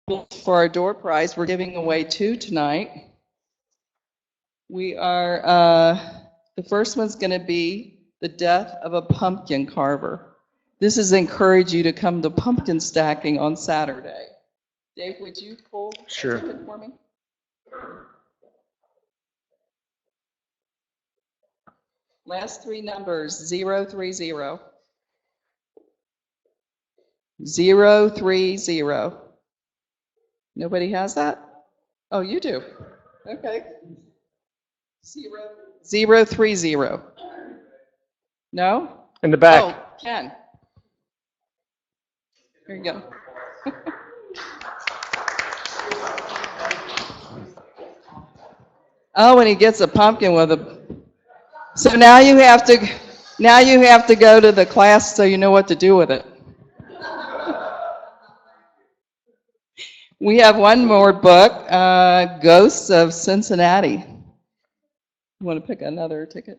For our door prize, we're giving away 2 tonight. We are, the first one's going to be The Death of a Pumpkin Carver. This is encourage you to come to pumpkin stacking on Saturday. Dave, would you pull Sure. it for me? Last 3 numbers, 030. 030. Nobody has that? Oh, you do. Okay. 030. No? In the back. Oh, Ken. Here you go. Oh, and he gets a pumpkin with a. So now you have to go to the class so you know what to do with it. We have one more book, Ghosts of Cincinnati. You want to pick another ticket?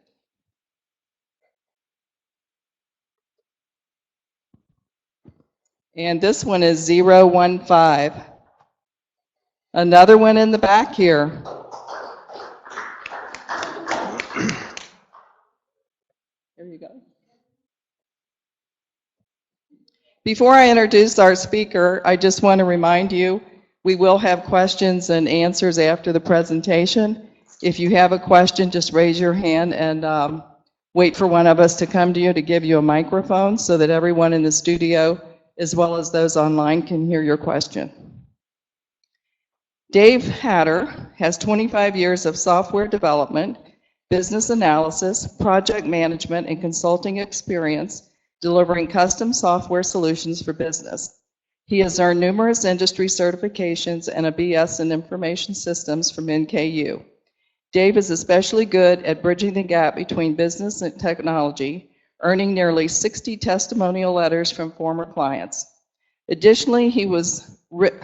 And this one is 015. Another one in the back here. There you go. Before I introduce our speaker, I just want to remind you, we will have questions and answers after the presentation. If you have a question, just raise your hand and wait for one of us to come to you to give you a microphone so that everyone in the studio, as well as those online, can hear your question. Dave Hatter has 25 years of software development, business analysis, project management, and consulting experience delivering custom software solutions for business. He has earned numerous industry certifications and a BS in Information Systems from NKU. Dave is especially good at bridging the gap between business and technology, earning nearly 60 testimonial letters from former clients. Additionally, he has don't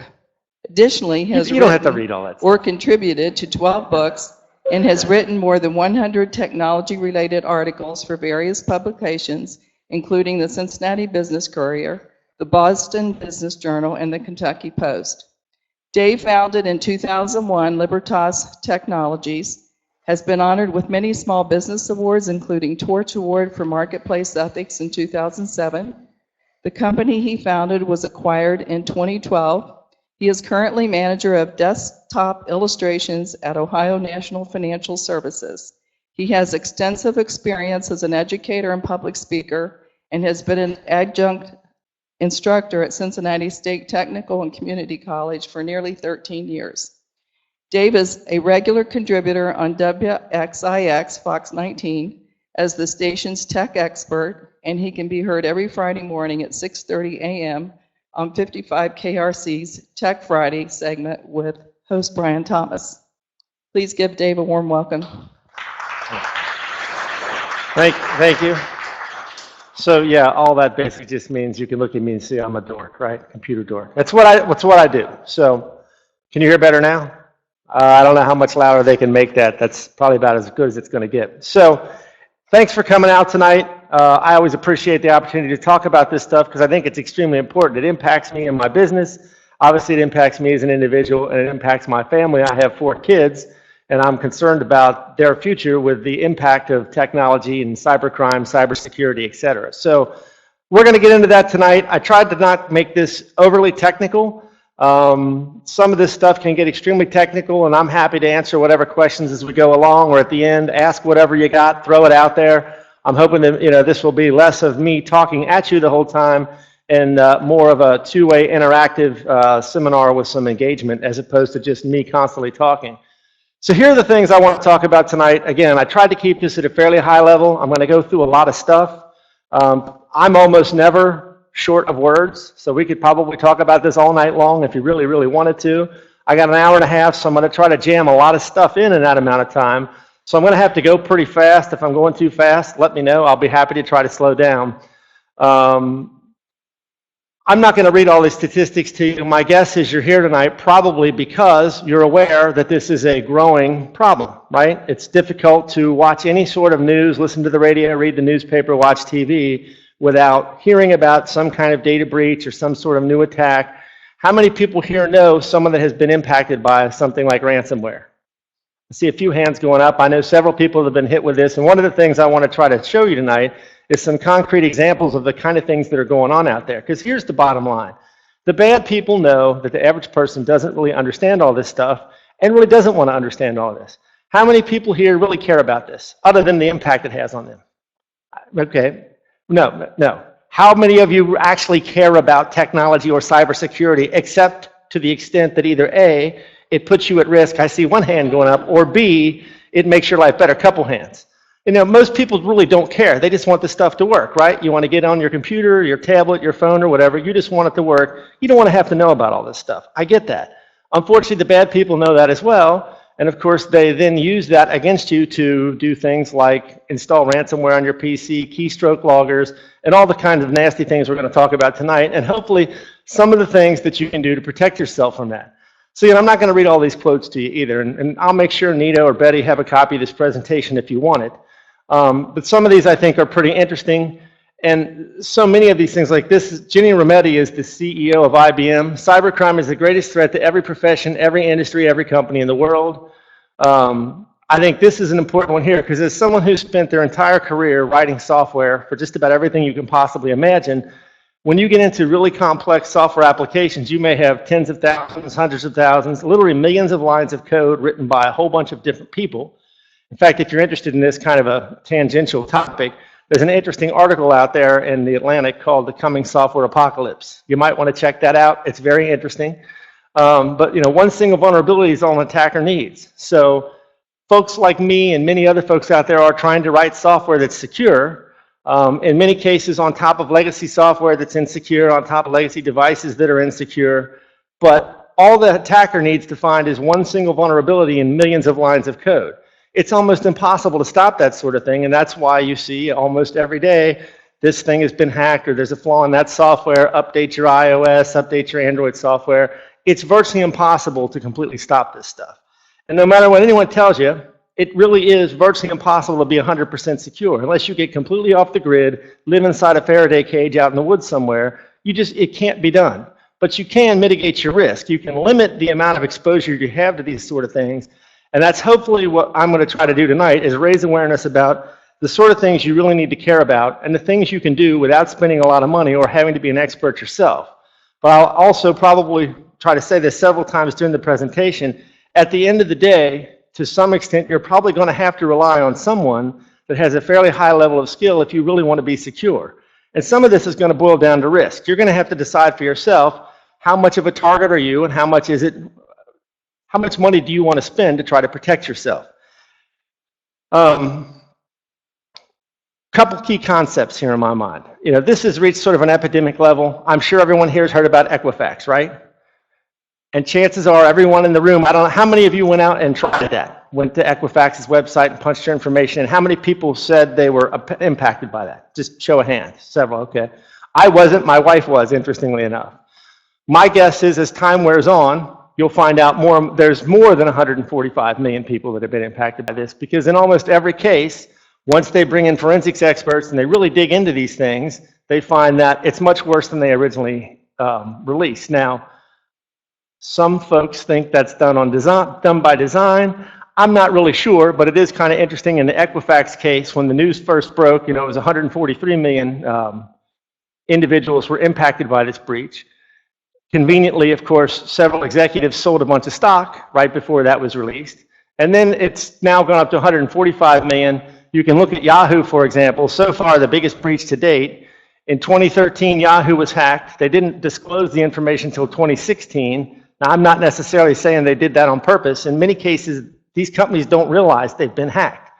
have to read all that stuff. Or contributed to 12 books and has written more than 100 technology-related articles for various publications, including the Cincinnati Business Courier, the Boston Business Journal, and the Kentucky Post. Dave founded in 2001 Libertas Technologies, has been honored with many small business awards, including Torch Award for Marketplace Ethics in 2007. The company he founded was acquired in 2012. He is currently manager of desktop illustrations at Ohio National Financial Services. He has extensive experience as an educator and public speaker and has been an adjunct instructor at Cincinnati State Technical and Community College for nearly 13 years. Dave is a regular contributor on WXIX Fox 19 as the station's tech expert, and he can be heard every Friday morning at 6:30 a.m. on 55 KRC's Tech Friday segment with host Brian Thomas. Please give Dave a warm welcome. Thank you. So yeah, all that basically just means you can look at me and see I'm a dork, right? Computer dork. That's what I do. So can you hear better now? I don't know how much louder they can make that. That's probably about as good as it's going to get. So thanks for coming out tonight. I always appreciate the opportunity to talk about this stuff because I think it's extremely important. It impacts me in my business. Obviously, it impacts me as an individual, and it impacts my family. I have 4 kids, and I'm concerned about their future with the impact of technology and cybercrime, cybersecurity, et cetera. So we're going to get into that tonight. I tried to not make this overly technical. Some of this stuff can get extremely technical, and I'm happy to answer whatever questions as we go along or at the end. Ask whatever you got, throw it out there. I'm hoping that this will be less of me talking at you the whole time and more of a two-way interactive seminar with some engagement as opposed to just me constantly talking. So here are the things I want to talk about tonight. Again, I tried to keep this at a fairly high level. I'm going to go through a lot of stuff. I'm almost never short of words, so we could probably talk about this all night long if you really, really wanted to. I got an hour and a half, so I'm going to try to jam a lot of stuff in that amount of time. So I'm going to have to go pretty fast. If I'm going too fast, let me know. I'll be happy to try to slow down. I'm not going to read all these statistics to you. My guess is you're here tonight probably because you're aware that this is a growing problem, right? It's difficult to watch any sort of news, listen to the radio, read the newspaper, watch TV without hearing about some kind of data breach or some sort of new attack How many people here know someone that has been impacted by something like ransomware? I see a few hands going up. I know several people that have been hit with this, and one of the things I want to try to show you tonight is some concrete examples of the kind of things that are going on out there. Because here's the bottom line. The bad people know that the average person doesn't really understand all this stuff and really doesn't want to understand all this. How many people here really care about this, other than the impact it has on them? Okay, no. How many of you actually care about technology or cybersecurity, except to the extent that either A, it puts you at risk, I see one hand going up, or B, it makes your life better, couple hands. You know, most people really don't care. They just want the stuff to work, right? You want to get on your computer, your tablet, your phone, or whatever. You just want it to work. You don't want to have to know about all this stuff. I get that. Unfortunately, the bad people know that as well. And of course, they then use that against you to do things like install ransomware on your PC, keystroke loggers, and all the kinds of nasty things we're going to talk about tonight. And hopefully, some of the things that you can do to protect yourself from that. So, you know, I'm not going to read all these quotes to you either. And I'll make sure Nito or Betty have a copy of this presentation if you want it. But some of these I think are pretty interesting, and so many of these things like this. Ginny Rometty is the CEO of IBM. Cybercrime is the greatest threat to every profession, every industry, every company in the world. I think this is an important one here because as someone who spent their entire career writing software for just about everything you can possibly imagine, when you get into really complex software applications, you may have tens of thousands, hundreds of thousands, literally millions of lines of code written by a whole bunch of different people. In fact, if you're interested in this kind of a tangential topic, there's an interesting article out there in the Atlantic called The Coming Software Apocalypse. You might want to check that out. It's very interesting. But you know, one single vulnerability is all an attacker needs. So folks like me and many other folks out there are trying to write software that's secure. In many cases on top of legacy software that's insecure, on top of legacy devices that are insecure. But all the attacker needs to find is one single vulnerability in millions of lines of code. It's almost impossible to stop that sort of thing, and that's why you see almost every day this thing has been hacked or there's a flaw in that software, update your iOS, update your Android software. It's virtually impossible to completely stop this stuff. And no matter what anyone tells you, it really is virtually impossible to be 100% secure unless you get completely off the grid, live inside a Faraday cage out in the woods somewhere. It can't be done. But you can mitigate your risk. You can limit the amount of exposure you have to these sort of things. And that's hopefully what I'm going to try to do tonight, is raise awareness about the sort of things you really need to care about and the things you can do without spending a lot of money or having to be an expert yourself. But I'll also probably try to say this several times during the presentation. At the end of the day, to some extent, you're probably going to have to rely on someone that has a fairly high level of skill if you really want to be secure. And some of this is going to boil down to risk. You're going to have to decide for yourself, how much of a target are you and how much money do you want to spend to try to protect yourself? Couple key concepts here in my mind. You know, this has reached sort of an epidemic level. I'm sure everyone here has heard about Equifax, right? And chances are everyone in the room, I don't know, how many of you went out and tried that? Went to Equifax's website and punched your information, and how many people said they were impacted by that? Just show of hands. Several, okay. I wasn't, my wife was, interestingly enough. My guess is as time wears on, you'll find out there's more than 145 million people that have been impacted by this, because in almost every case, once they bring in forensics experts and they really dig into these things, they find that it's much worse than they originally released. Now, some folks think that's done by design. I'm not really sure, but it is kind of interesting. In the Equifax case, when the news first broke, you know, it was 143 million individuals were impacted by this breach. Conveniently, of course, several executives sold a bunch of stock right before that was released. And then it's now gone up to 145 million. You can look at Yahoo, for example. So far, the biggest breach to date. In 2013, Yahoo was hacked. They didn't disclose the information until 2016. Now, I'm not necessarily saying they did that on purpose. In many cases, these companies don't realize they've been hacked.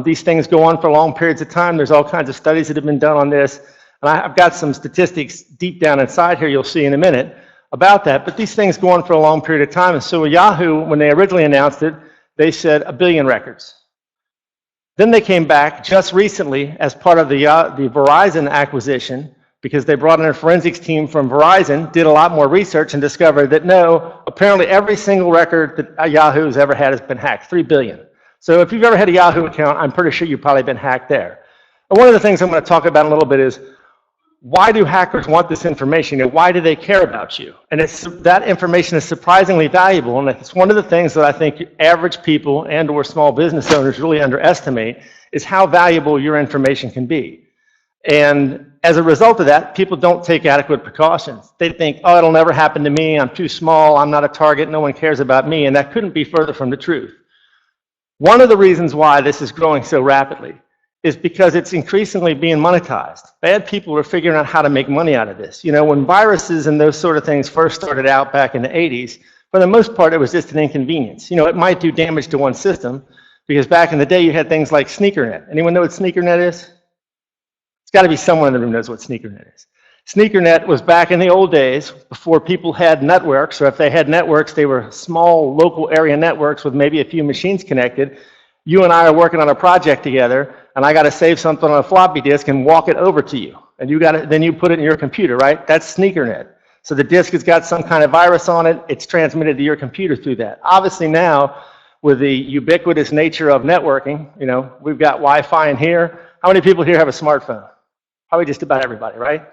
These things go on for long periods of time. There's all kinds of studies that have been done on this. And I've got some statistics deep down inside here you'll see in a minute about that. But these things go on for a long period of time. And so Yahoo, when they originally announced it, they said 1 billion records. Then they came back just recently as part of the Verizon acquisition, because they brought in a forensics team from Verizon, did a lot more research and discovered that no, apparently every single record that Yahoo has ever had has been hacked, 3 billion. So if you've ever had a Yahoo account, I'm pretty sure you've probably been hacked there. And one of the things I'm going to talk about in a little bit is, why do hackers want this information? You know, why do they care about you? And that information is surprisingly valuable, and it's one of the things that I think average people and or small business owners really underestimate is how valuable your information can be. And as a result of that, people don't take adequate precautions. They think, oh, it'll never happen to me, I'm too small, I'm not a target, no one cares about me, and that couldn't be further from the truth. One of the reasons why this is growing so rapidly is because it's increasingly being monetized. Bad people are figuring out how to make money out of this. You know, when viruses and those sort of things first started out back in the 80s, for the most part, it was just an inconvenience. You know, it might do damage to one system, because back in the day, you had things like SneakerNet. Anyone know what SneakerNet is? It's got to be someone in the room knows what SneakerNet is. SneakerNet was back in the old days, before people had networks, or if they had networks, they were small local area networks with maybe a few machines connected. You and I are working on a project together, and I got to save something on a floppy disk and walk it over to you. And you got it, then you put it in your computer, right? That's SneakerNet. So the disk has got some kind of virus on it, it's transmitted to your computer through that. Obviously now, with the ubiquitous nature of networking, you know, we've got Wi-Fi in here. How many people here have a smartphone? Probably just about everybody, right?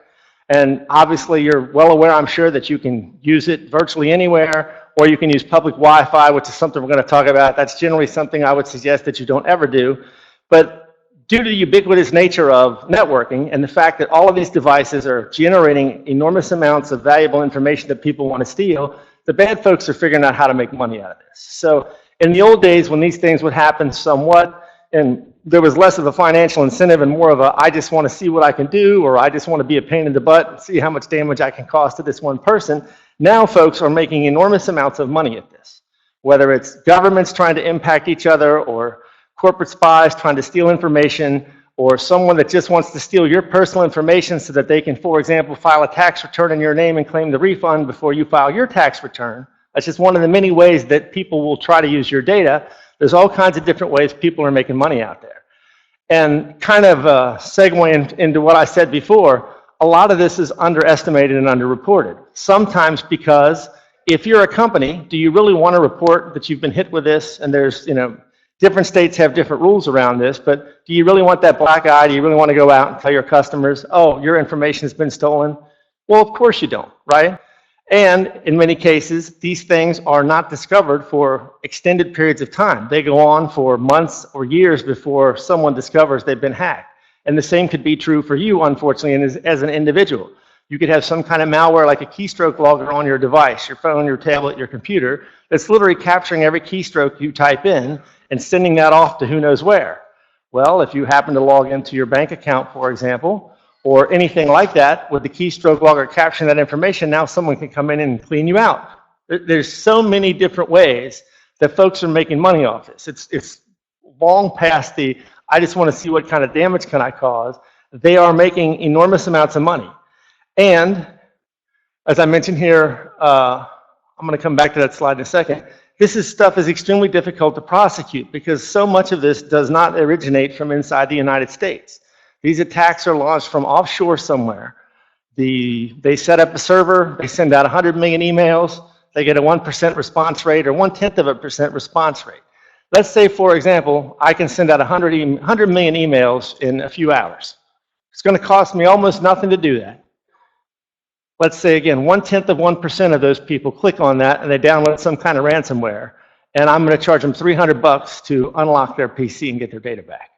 And obviously you're well aware, I'm sure, that you can use it virtually anywhere, or you can use public Wi-Fi, which is something we're going to talk about. That's generally something I would suggest that you don't ever do. But due to the ubiquitous nature of networking and the fact that all of these devices are generating enormous amounts of valuable information that people want to steal, the bad folks are figuring out how to make money out of this. So in the old days, when these things would happen somewhat, and there was less of a financial incentive and more of a, I just want to see what I can do, or I just want to be a pain in the butt and see how much damage I can cause to this one person. Now folks are making enormous amounts of money at this, whether it's governments trying to impact each other, or corporate spies trying to steal information, or someone that just wants to steal your personal information so that they can, for example, file a tax return in your name and claim the refund before you file your tax return. That's just one of the many ways that people will try to use your data. There's all kinds of different ways people are making money out there. And kind of segueing into what I said before, a lot of this is underestimated and underreported. Sometimes because if you're a company, do you really want to report that you've been hit with this? And there's, you know, different states have different rules around this, but do you really want that black eye? Do you really want to go out and tell your customers, oh, your information has been stolen? Well, of course you don't, right? And in many cases, these things are not discovered for extended periods of time. They go on for months or years before someone discovers they've been hacked. And the same could be true for you, unfortunately, and as an individual. You could have some kind of malware like a keystroke logger on your device, your phone, your tablet, your computer, that's literally capturing every keystroke you type in and sending that off to who knows where. Well, if you happen to log into your bank account, for example, or anything like that, with the keystroke logger capturing that information, now someone can come in and clean you out. There's so many different ways that folks are making money off this. It's long past the, I just want to see what kind of damage can I cause. They are making enormous amounts of money. And as I mentioned here, I'm going to come back to that slide in a second. This stuff is extremely difficult to prosecute because so much of this does not originate from inside the United States. These attacks are launched from offshore somewhere. They set up a server, they send out 100 million emails, they get a 1% response rate or 0.1% response rate. Let's say, for example, I can send out 100 million emails in a few hours. It's going to cost me almost nothing to do that. Let's say, again, 0.1% of those people click on that and they download some kind of ransomware, and I'm going to charge them $300 to unlock their PC and get their data back.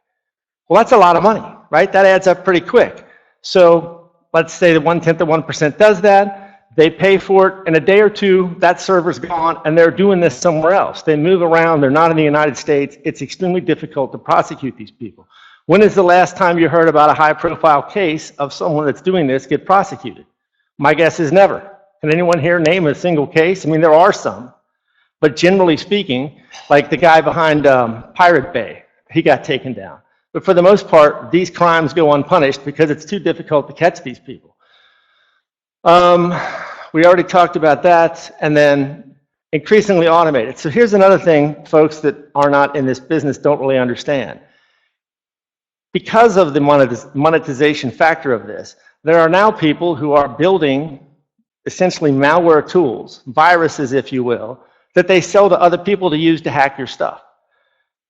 Well, that's a lot of money, right? That adds up pretty quick. So let's say that 0.1% does that. They pay for it. In a day or two, that server's gone, and they're doing this somewhere else. They move around. They're not in the United States. It's extremely difficult to prosecute these people. When is the last time you heard about a high-profile case of someone that's doing this get prosecuted? My guess is never. Can anyone here name a single case? I mean, there are some. But generally speaking, like the guy behind Pirate Bay, he got taken down. But for the most part, these crimes go unpunished because it's too difficult to catch these people. We already talked about that, and then increasingly automated. So here's another thing folks that are not in this business don't really understand. Because of the monetization factor of this, there are now people who are building essentially malware tools, viruses if you will, that they sell to other people to use to hack your stuff.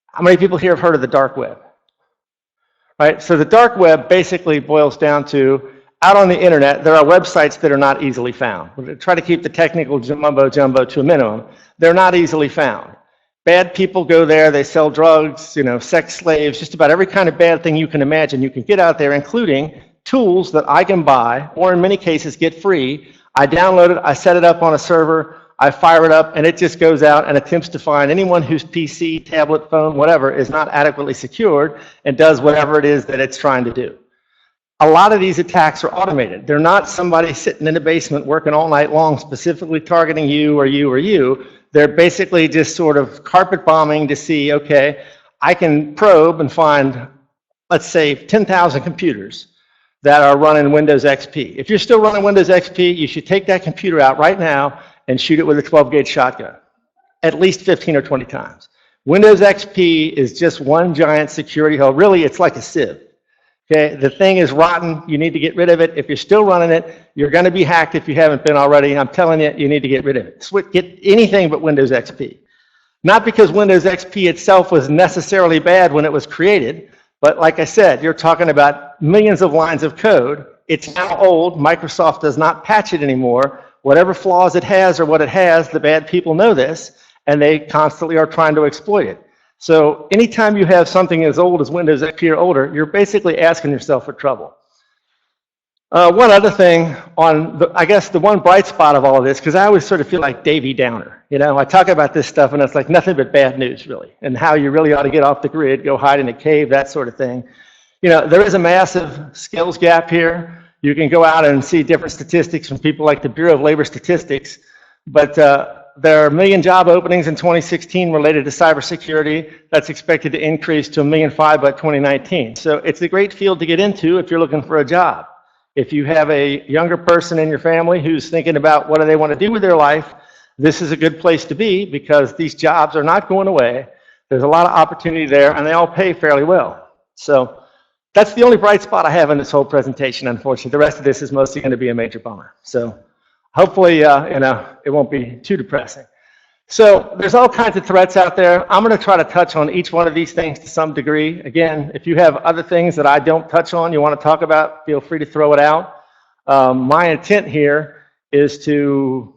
How many people here have heard of the dark web? Right? So the dark web basically boils down to out on the internet, there are websites that are not easily found. We're going to try to keep the technical mumbo jumbo to a minimum. They're not easily found. Bad people go there, they sell drugs, sex slaves, just about every kind of bad thing you can imagine. You can get out there, including tools that I can buy, or in many cases get free. I download it, I set it up on a server, I fire it up, and it just goes out and attempts to find anyone whose PC, tablet, phone, whatever, is not adequately secured and does whatever it is that it's trying to do. A lot of these attacks are automated. They're not somebody sitting in the basement working all night long specifically targeting you or you or you. They're basically just sort of carpet bombing to see, okay, I can probe and find, let's say, 10,000 computers that are running Windows XP. If you're still running Windows XP, you should take that computer out right now and shoot it with a 12-gauge shotgun, at least 15 or 20 times. Windows XP is just one giant security hole. Really, it's like a sieve. Okay, the thing is rotten. You need to get rid of it. If you're still running it, you're going to be hacked if you haven't been already. I'm telling you, you need to get rid of it. Get anything but Windows XP. Not because Windows XP itself was necessarily bad when it was created, but like I said, you're talking about millions of lines of code. It's now old. Microsoft does not patch it anymore. Whatever flaws it has or what it has, the bad people know this, and they constantly are trying to exploit it. So anytime you have something as old as Windows XP or older, you're basically asking yourself for trouble. One other thing on, I guess the one bright spot of all of this, because I always sort of feel like Davy Downer. I talk about this stuff and it's like nothing but bad news, really, and how you really ought to get off the grid, go hide in a cave, that sort of thing. There is a massive skills gap here. You can go out and see different statistics from people like the Bureau of Labor Statistics, but there are 1 million job openings in 2016 related to cybersecurity. That's expected to increase to 1.5 million by 2019. So it's a great field to get into if you're looking for a job. If you have a younger person in your family who's thinking about what do they want to do with their life, this is a good place to be because these jobs are not going away. There's a lot of opportunity there, and they all pay fairly well. So that's the only bright spot I have in this whole presentation, unfortunately. The rest of this is mostly going to be a major bummer. So hopefully, it won't be too depressing. So there's all kinds of threats out there. I'm going to try to touch on each one of these things to some degree. Again, if you have other things that I don't touch on you want to talk about, feel free to throw it out. My intent here is to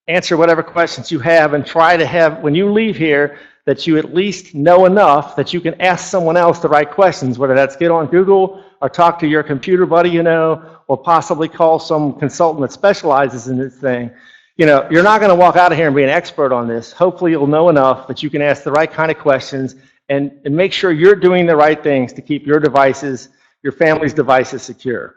answer whatever questions you have and try to have, when you leave here, that you at least know enough that you can ask someone else the right questions, whether that's get on Google or talk to your computer buddy, or possibly call some consultant that specializes in this thing. You're not going to walk out of here and be an expert on this. Hopefully you'll know enough that you can ask the right kind of questions and make sure you're doing the right things to keep your devices, your family's devices secure.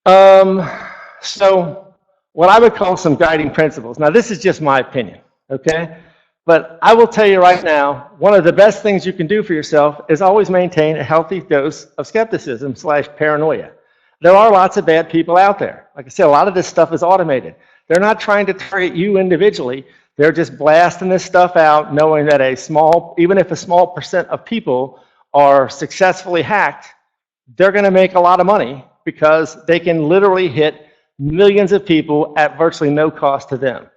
So what I would call some guiding principles. Now this is just my opinion, okay? But I will tell you right now, one of the best things you can do for yourself is always maintain a healthy dose of skepticism / paranoia. There are lots of bad people out there. Like I said, a lot of this stuff is automated. They're not trying to target you individually. They're just blasting this stuff out, knowing that even if a small percent of people are successfully hacked, they're going to make a lot of money because they can literally hit millions of people at virtually no cost to them.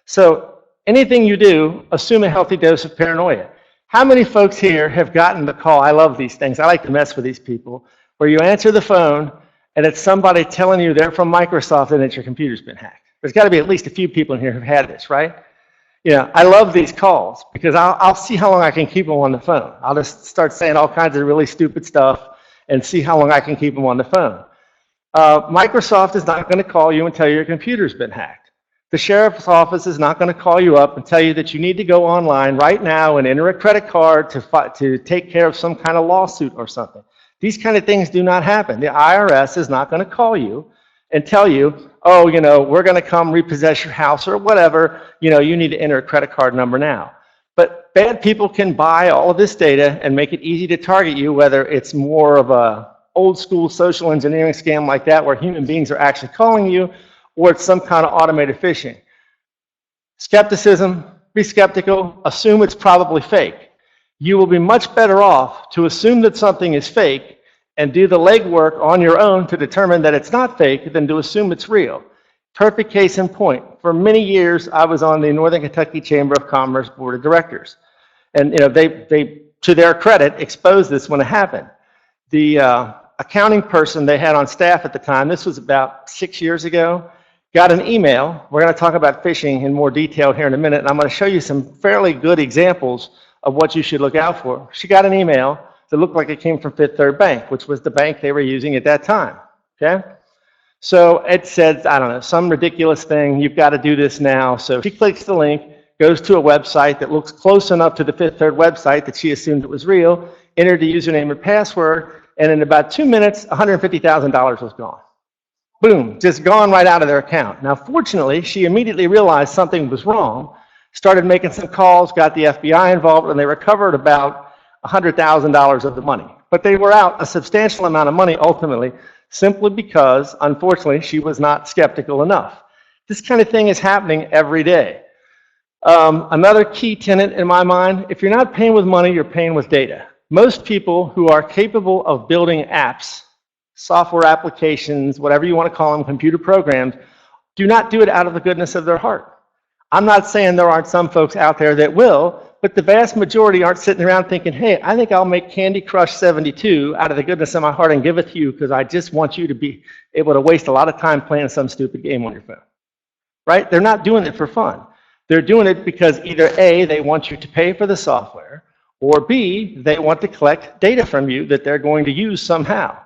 So anything you do, assume a healthy dose of paranoia. How many folks here have gotten the call? I love these things. I like to mess with these people, where you answer the phone and it's somebody telling you they're from Microsoft and that your computer's been hacked. There's got to be at least a few people in here who've had this, right? I love these calls because I'll see how long I can keep them on the phone. I'll just start saying all kinds of really stupid stuff and see how long I can keep them on the phone. Microsoft is not going to call you and tell you your computer's been hacked. The sheriff's office is not going to call you up and tell you that you need to go online right now and enter a credit card to take care of some kind of lawsuit or something. These kind of things do not happen. The IRS is not going to call you and tell you, oh, we're going to come repossess your house or whatever, you need to enter a credit card number now. But bad people can buy all of this data and make it easy to target you, whether it's more of a old school social engineering scam like that where human beings are actually calling you, or it's some kind of automated phishing. Skepticism, be skeptical, assume it's probably fake. You will be much better off to assume that something is fake and do the legwork on your own to determine that it's not fake than to assume it's real. Perfect case in point. For many years, I was on the Northern Kentucky Chamber of Commerce Board of Directors. And they, to their credit, exposed this when it happened. I accounting person they had on staff at the time, this was about 6 years ago, got an email. We're going to talk about phishing in more detail here in a minute, and I'm going to show you some fairly good examples of what you should look out for. She got an email that looked like it came from Fifth Third Bank, which was the bank they were using at that time, okay? So it said, I don't know, some ridiculous thing, you've got to do this now. So she clicks the link, goes to a website that looks close enough to the Fifth Third website that she assumed it was real, entered the username and password, and in about 2 minutes, $150,000 was gone. Boom, just gone right out of their account. Now, fortunately, she immediately realized something was wrong, started making some calls, got the FBI involved, and they recovered about $100,000 of the money. But they were out a substantial amount of money ultimately, simply because, unfortunately, she was not skeptical enough. This kind of thing is happening every day. Another key tenet in my mind, if you're not paying with money, you're paying with data. Most people who are capable of building apps, software applications, whatever you want to call them, computer programs, do not do it out of the goodness of their heart. I'm not saying there aren't some folks out there that will, but the vast majority aren't sitting around thinking, hey, I think I'll make Candy Crush 72 out of the goodness of my heart and give it to you because I just want you to be able to waste a lot of time playing some stupid game on your phone. Right? They're not doing it for fun. They're doing it because either A, they want you to pay for the software, or B, they want to collect data from you that they're going to use somehow.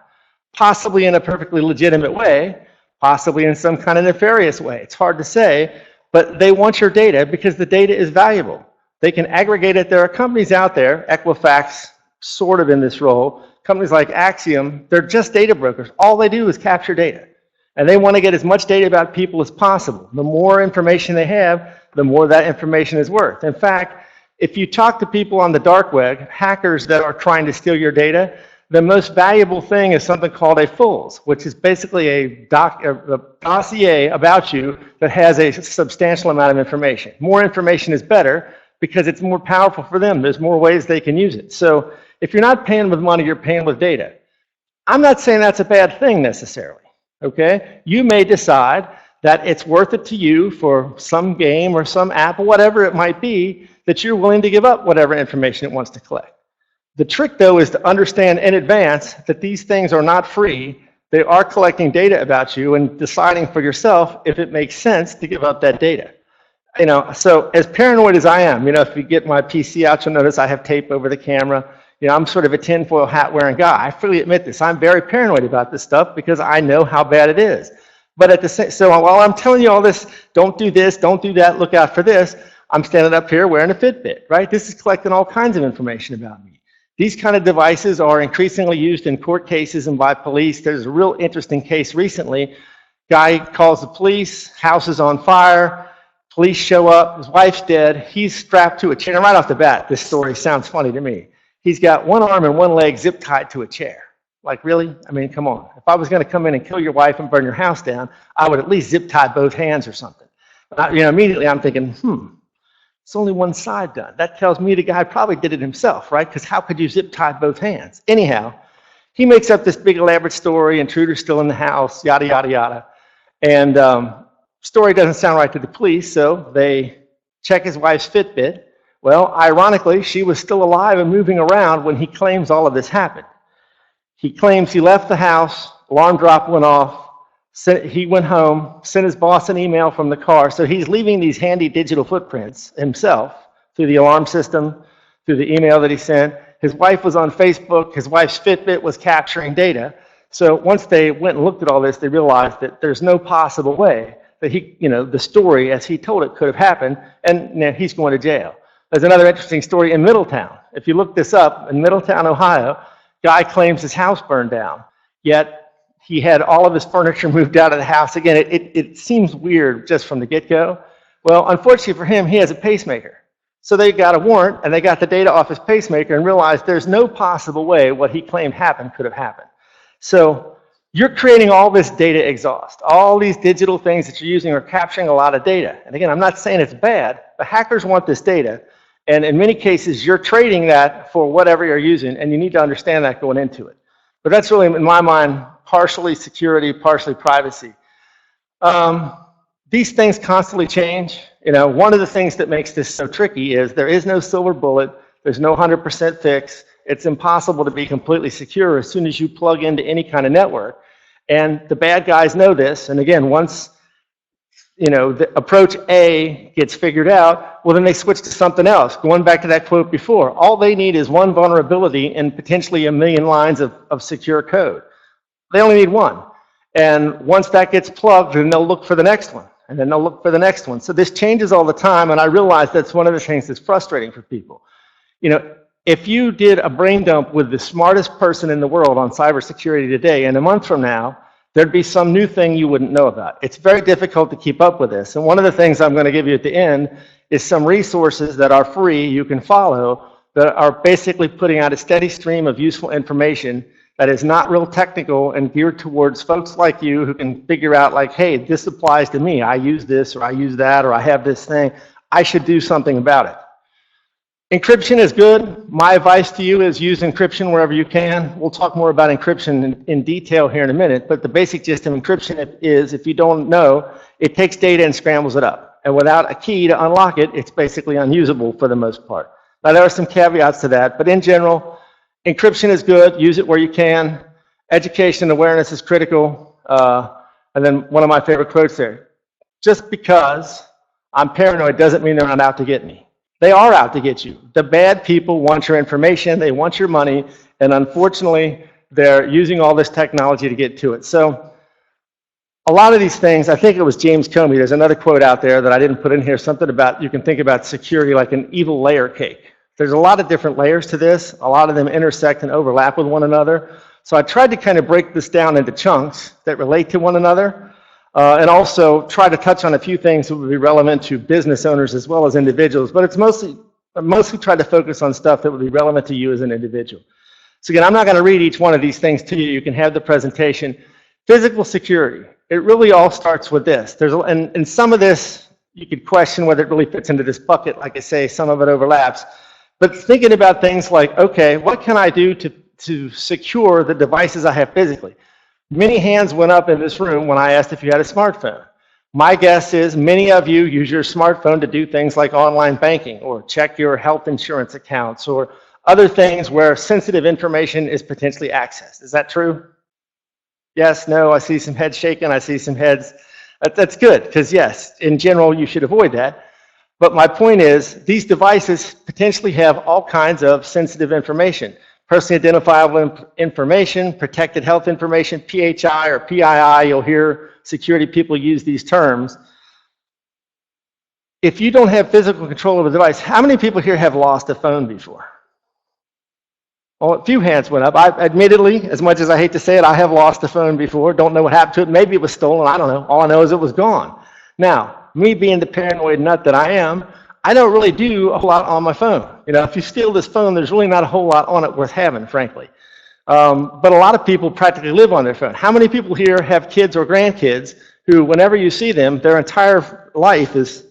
Possibly in a perfectly legitimate way, possibly in some kind of nefarious way. It's hard to say, but they want your data because the data is valuable. They can aggregate it. There are companies out there, Equifax, sort of in this role, companies like Axiom, they're just data brokers. All they do is capture data. And they want to get as much data about people as possible. The more information they have, the more that information is worth. In fact, if you talk to people on the dark web, hackers that are trying to steal your data, the most valuable thing is something called a FULS, which is basically a dossier about you that has a substantial amount of information. More information is better because it's more powerful for them. There's more ways they can use it. So if you're not paying with money, you're paying with data. I'm not saying that's a bad thing necessarily, okay? You may decide that it's worth it to you for some game or some app or whatever it might be that you're willing to give up whatever information it wants to collect. The trick, though, is to understand in advance that these things are not free. They are collecting data about you and deciding for yourself if it makes sense to give up that data. You know, so as paranoid as I am, you know, if you get my PC out, you'll notice I have tape over the camera. You know, I'm sort of a tinfoil hat wearing guy. I freely admit this. I'm very paranoid about this stuff because I know how bad it is. But at the same, so while I'm telling you all this, don't do this, don't do that, look out for this, I'm standing up here wearing a Fitbit, right? This is collecting all kinds of information about me. These kind of devices are increasingly used in court cases and by police. There's a real interesting case recently. Guy calls the police, house is on fire, police show up, his wife's dead, he's strapped to a chair. And right off the bat, this story sounds funny to me. He's got one arm and one leg zip tied to a chair. Like, really? I mean, come on. If I was going to come in and kill your wife and burn your house down, I would at least zip tie both hands or something. You know, immediately I'm thinking, it's only one side done. That tells me the guy probably did it himself, right? Because how could you zip tie both hands? Anyhow, he makes up this big elaborate story, intruder's still in the house, yada, yada, yada. And story doesn't sound right to the police, so they check his wife's Fitbit. Well, ironically, she was still alive and moving around when he claims all of this happened. He claims he left the house, alarm drop went off, he went home, sent his boss an email from the car, so he's leaving these handy digital footprints himself through the alarm system, through the email that he sent. His wife was on Facebook, his wife's Fitbit was capturing data. So once they went and looked at all this, they realized that there's no possible way that he, you know, the story as he told it could have happened, and now he's going to jail. There's another interesting story in Middletown. If you look this up, in Middletown, Ohio, guy claims his house burned down, yet he had all of his furniture moved out of the house. Again, it seems weird just from the get-go. Well, unfortunately for him, he has a pacemaker. So they got a warrant, and they got the data off his pacemaker and realized there's no possible way what he claimed happened could have happened. So you're creating all this data exhaust. All these digital things that you're using are capturing a lot of data. And again, I'm not saying it's bad, but hackers want this data. And in many cases, you're trading that for whatever you're using, and you need to understand that going into it. But that's really, in my mind, partially security, partially privacy. These things constantly change. You know, one of the things that makes this so tricky is there is no silver bullet, there's no 100% fix, It's impossible to be completely secure as soon as you plug into any kind of network. And the bad guys know this. And again, once the approach A gets figured out, well, then they switch to something else. Going back to that quote before, all they need is one vulnerability and potentially 1 million lines of secure code. They only need one. And once that gets plugged, then they'll look for the next one. And then they'll look for the next one. So this changes all the time, and I realize that's one of the things that's frustrating for people. If you did a brain dump with the smartest person in the world on cybersecurity today, and a month from now, there'd be some new thing you wouldn't know about. It's very difficult to keep up with this. And one of the things I'm going to give you at the end is some resources that are free you can follow that are basically putting out a steady stream of useful information that is not real technical and geared towards folks like you who can figure out like, hey, this applies to me. I use this, or I use that, or I have this thing. I should do something about it. Encryption is good. My advice to you is use encryption wherever you can. We'll talk more about encryption in detail here in a minute, but the basic gist of encryption is, if you don't know, it takes data and scrambles it up. And without a key to unlock it, it's basically unusable for the most part. Now, there are some caveats to that, but in general, encryption is good. Use it where you can. Education and awareness is critical. And then one of my favorite quotes there, just because I'm paranoid doesn't mean they're not out to get me. They are out to get you. The bad people want your information, they want your money, and unfortunately, they're using all this technology to get to it. So a lot of these things, I think it was James Comey, there's another quote out there that I didn't put in here, something about you can think about security like an evil layer cake. There's a lot of different layers to this. A lot of them intersect and overlap with one another. So I tried to kind of break this down into chunks that relate to one another. And also try to touch on a few things that would be relevant to business owners as well as individuals, but it's mostly try to focus on stuff that would be relevant to you as an individual. So again, I'm not going to read each one of these things to you. You can have the presentation. Physical security. It really all starts with this. And some of this, you could question whether it really fits into this bucket. Like I say, some of it overlaps. But thinking about things like, okay, what can I do to secure the devices I have physically? Many hands went up in this room when I asked if you had a smartphone. My guess is many of you use your smartphone to do things like online banking or check your health insurance accounts or other things where sensitive information is potentially accessed. Is that true? Yes, no, I see some heads shaking, I see some heads. That's good, because yes, in general, you should avoid that. But my point is, these devices potentially have all kinds of sensitive information. Personally identifiable information, protected health information, PHI or PII, you'll hear security people use these terms. If you don't have physical control of a device, how many people here have lost a phone before? Well, a few hands went up. Admittedly, as much as I hate to say it, I have lost a phone before. Don't know what happened to it. Maybe it was stolen. I don't know. All I know is it was gone. Now, me being the paranoid nut that I am, I don't really do a whole lot on my phone. If you steal this phone, there's really not a whole lot on it worth having, frankly. But a lot of people practically live on their phone. How many people here have kids or grandkids who, whenever you see them, their entire life is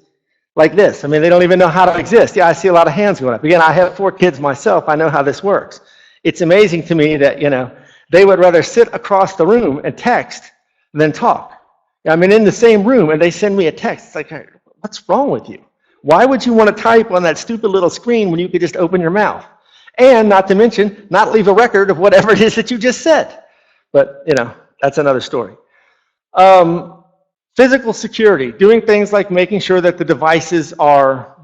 like this? I mean, they don't even know how to exist. Yeah, I see a lot of hands going up. Again, I have 4 kids myself. I know how this works. It's amazing to me that, they would rather sit across the room and text than talk. I mean, in the same room, and they send me a text. It's like, what's wrong with you? Why would you want to type on that stupid little screen when you could just open your mouth? And not to mention, not leave a record of whatever it is that you just said. But, that's another story. Physical security, doing things like making sure that the devices are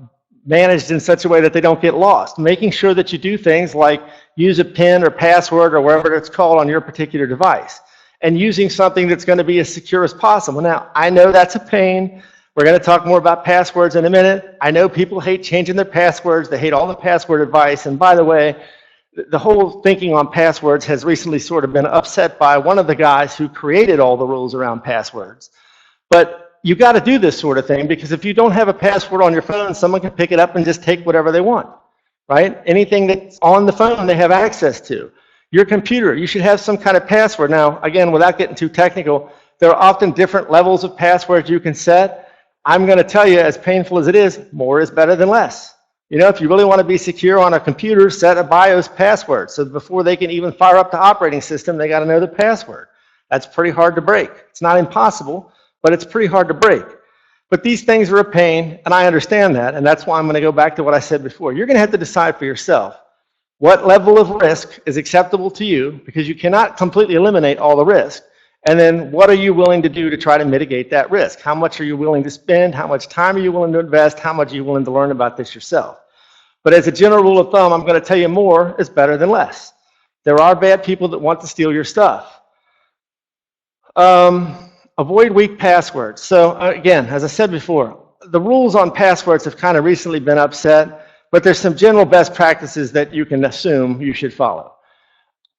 managed in such a way that they don't get lost. Making sure that you do things like use a PIN or password or whatever it's called on your particular device. And using something that's going to be as secure as possible. Now, I know that's a pain. We're going to talk more about passwords in a minute. I know people hate changing their passwords. They hate all the password advice. And by the way, the whole thinking on passwords has recently sort of been upset by one of the guys who created all the rules around passwords. But you got to do this sort of thing, because if you don't have a password on your phone, someone can pick it up and just take whatever they want, right? Anything that's on the phone, they have access to. Your computer, you should have some kind of password. Now, again, without getting too technical, there are often different levels of passwords you can set. I'm going to tell you, as painful as it is, more is better than less. If you really want to be secure on a computer, set a BIOS password. So before they can even fire up the operating system, they got to know the password. That's pretty hard to break. It's not impossible, but it's pretty hard to break. But these things are a pain, and I understand that, and that's why I'm going to go back to what I said before. You're going to have to decide for yourself. What level of risk is acceptable to you, because you cannot completely eliminate all the risk. And then what are you willing to do to try to mitigate that risk? How much are you willing to spend? How much time are you willing to invest? How much are you willing to learn about this yourself? But as a general rule of thumb, I'm going to tell you more is better than less. There are bad people that want to steal your stuff. Avoid weak passwords. So again, as I said before, the rules on passwords have kind of recently been upset, but there's some general best practices that you can assume you should follow.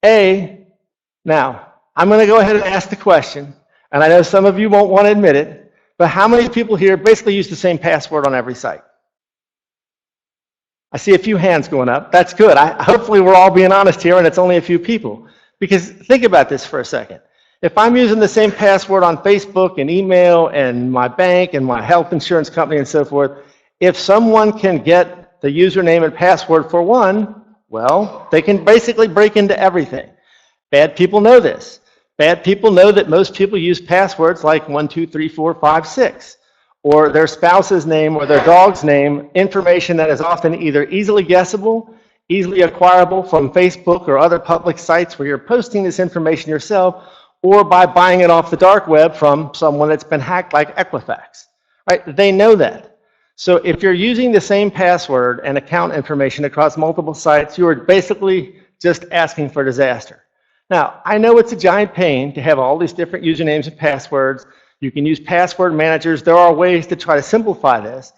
Now, I'm going to go ahead and ask the question, and I know some of you won't want to admit it, but how many people here basically use the same password on every site? I see a few hands going up. That's good. Hopefully we're all being honest here, and it's only a few people. Because think about this for a second. If I'm using the same password on Facebook and email and my bank and my health insurance company and so forth, if someone can get the username and password for one, well, they can basically break into everything. Bad people know this. Bad people know that most people use passwords like 1, 2, 3, 4, 5, 6, or their spouse's name or their dog's name, information that is often either easily guessable, easily acquirable from Facebook or other public sites where you're posting this information yourself, or by buying it off the dark web from someone that's been hacked like Equifax. Right? They know that. So if you're using the same password and account information across multiple sites, you are basically just asking for disaster. Now, I know it's a giant pain to have all these different usernames and passwords. You can use password managers. There are ways to try to simplify this.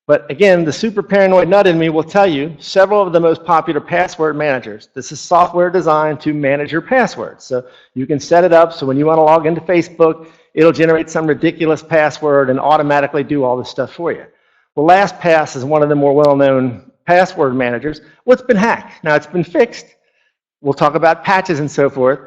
But again, the super paranoid nut in me will tell you several of the most popular password managers. This is software designed to manage your passwords. So you can set it up so when you want to log into Facebook, it'll generate some ridiculous password and automatically do all this stuff for you. Well, LastPass is one of the more well-known password managers. Well, it's been hacked. Now, it's been fixed. We'll talk about patches and so forth.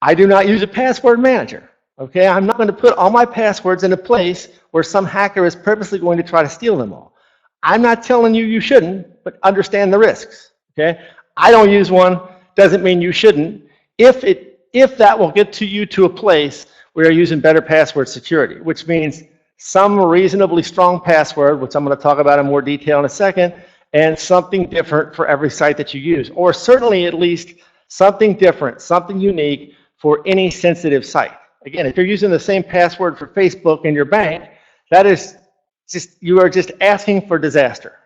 I do not use a password manager. Okay, I'm not going to put all my passwords in a place where some hacker is purposely going to try to steal them all. I'm not telling you you shouldn't, but understand the risks. Okay, I don't use one, doesn't mean you shouldn't. If that will get to you to a place where you're using better password security, which means some reasonably strong password, which I'm going to talk about in more detail in a second, and something different for every site that you use, or certainly at least something different, something unique for any sensitive site. Again, if you're using the same password for Facebook and your bank, that is just, you are just asking for disaster.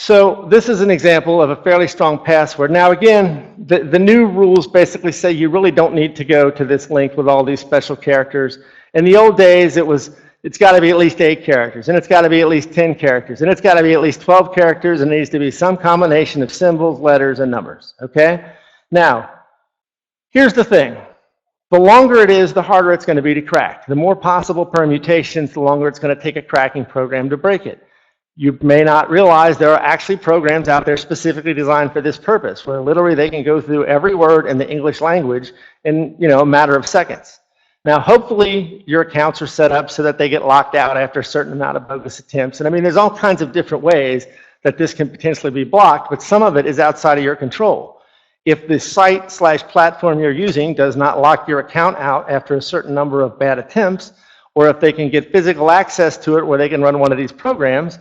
So this is an example of a fairly strong password. Now again, the new rules basically say you really don't need to go to this link with all these special characters. In the old days, it's got to be at least 8 characters, and it's got to be at least 10 characters, and it's got to be at least 12 characters, and it needs to be some combination of symbols, letters, and numbers, okay? Now, here's the thing. The longer it is, the harder it's going to be to crack. The more possible permutations, the longer it's going to take a cracking program to break it. You may not realize there are actually programs out there specifically designed for this purpose, where literally they can go through every word in the English language in, a matter of seconds. Now, hopefully, your accounts are set up so that they get locked out after a certain amount of bogus attempts. And I mean, there's all kinds of different ways that this can potentially be blocked, but some of it is outside of your control. If the site/platform you're using does not lock your account out after a certain number of bad attempts, or if they can get physical access to it where they can run one of these programs,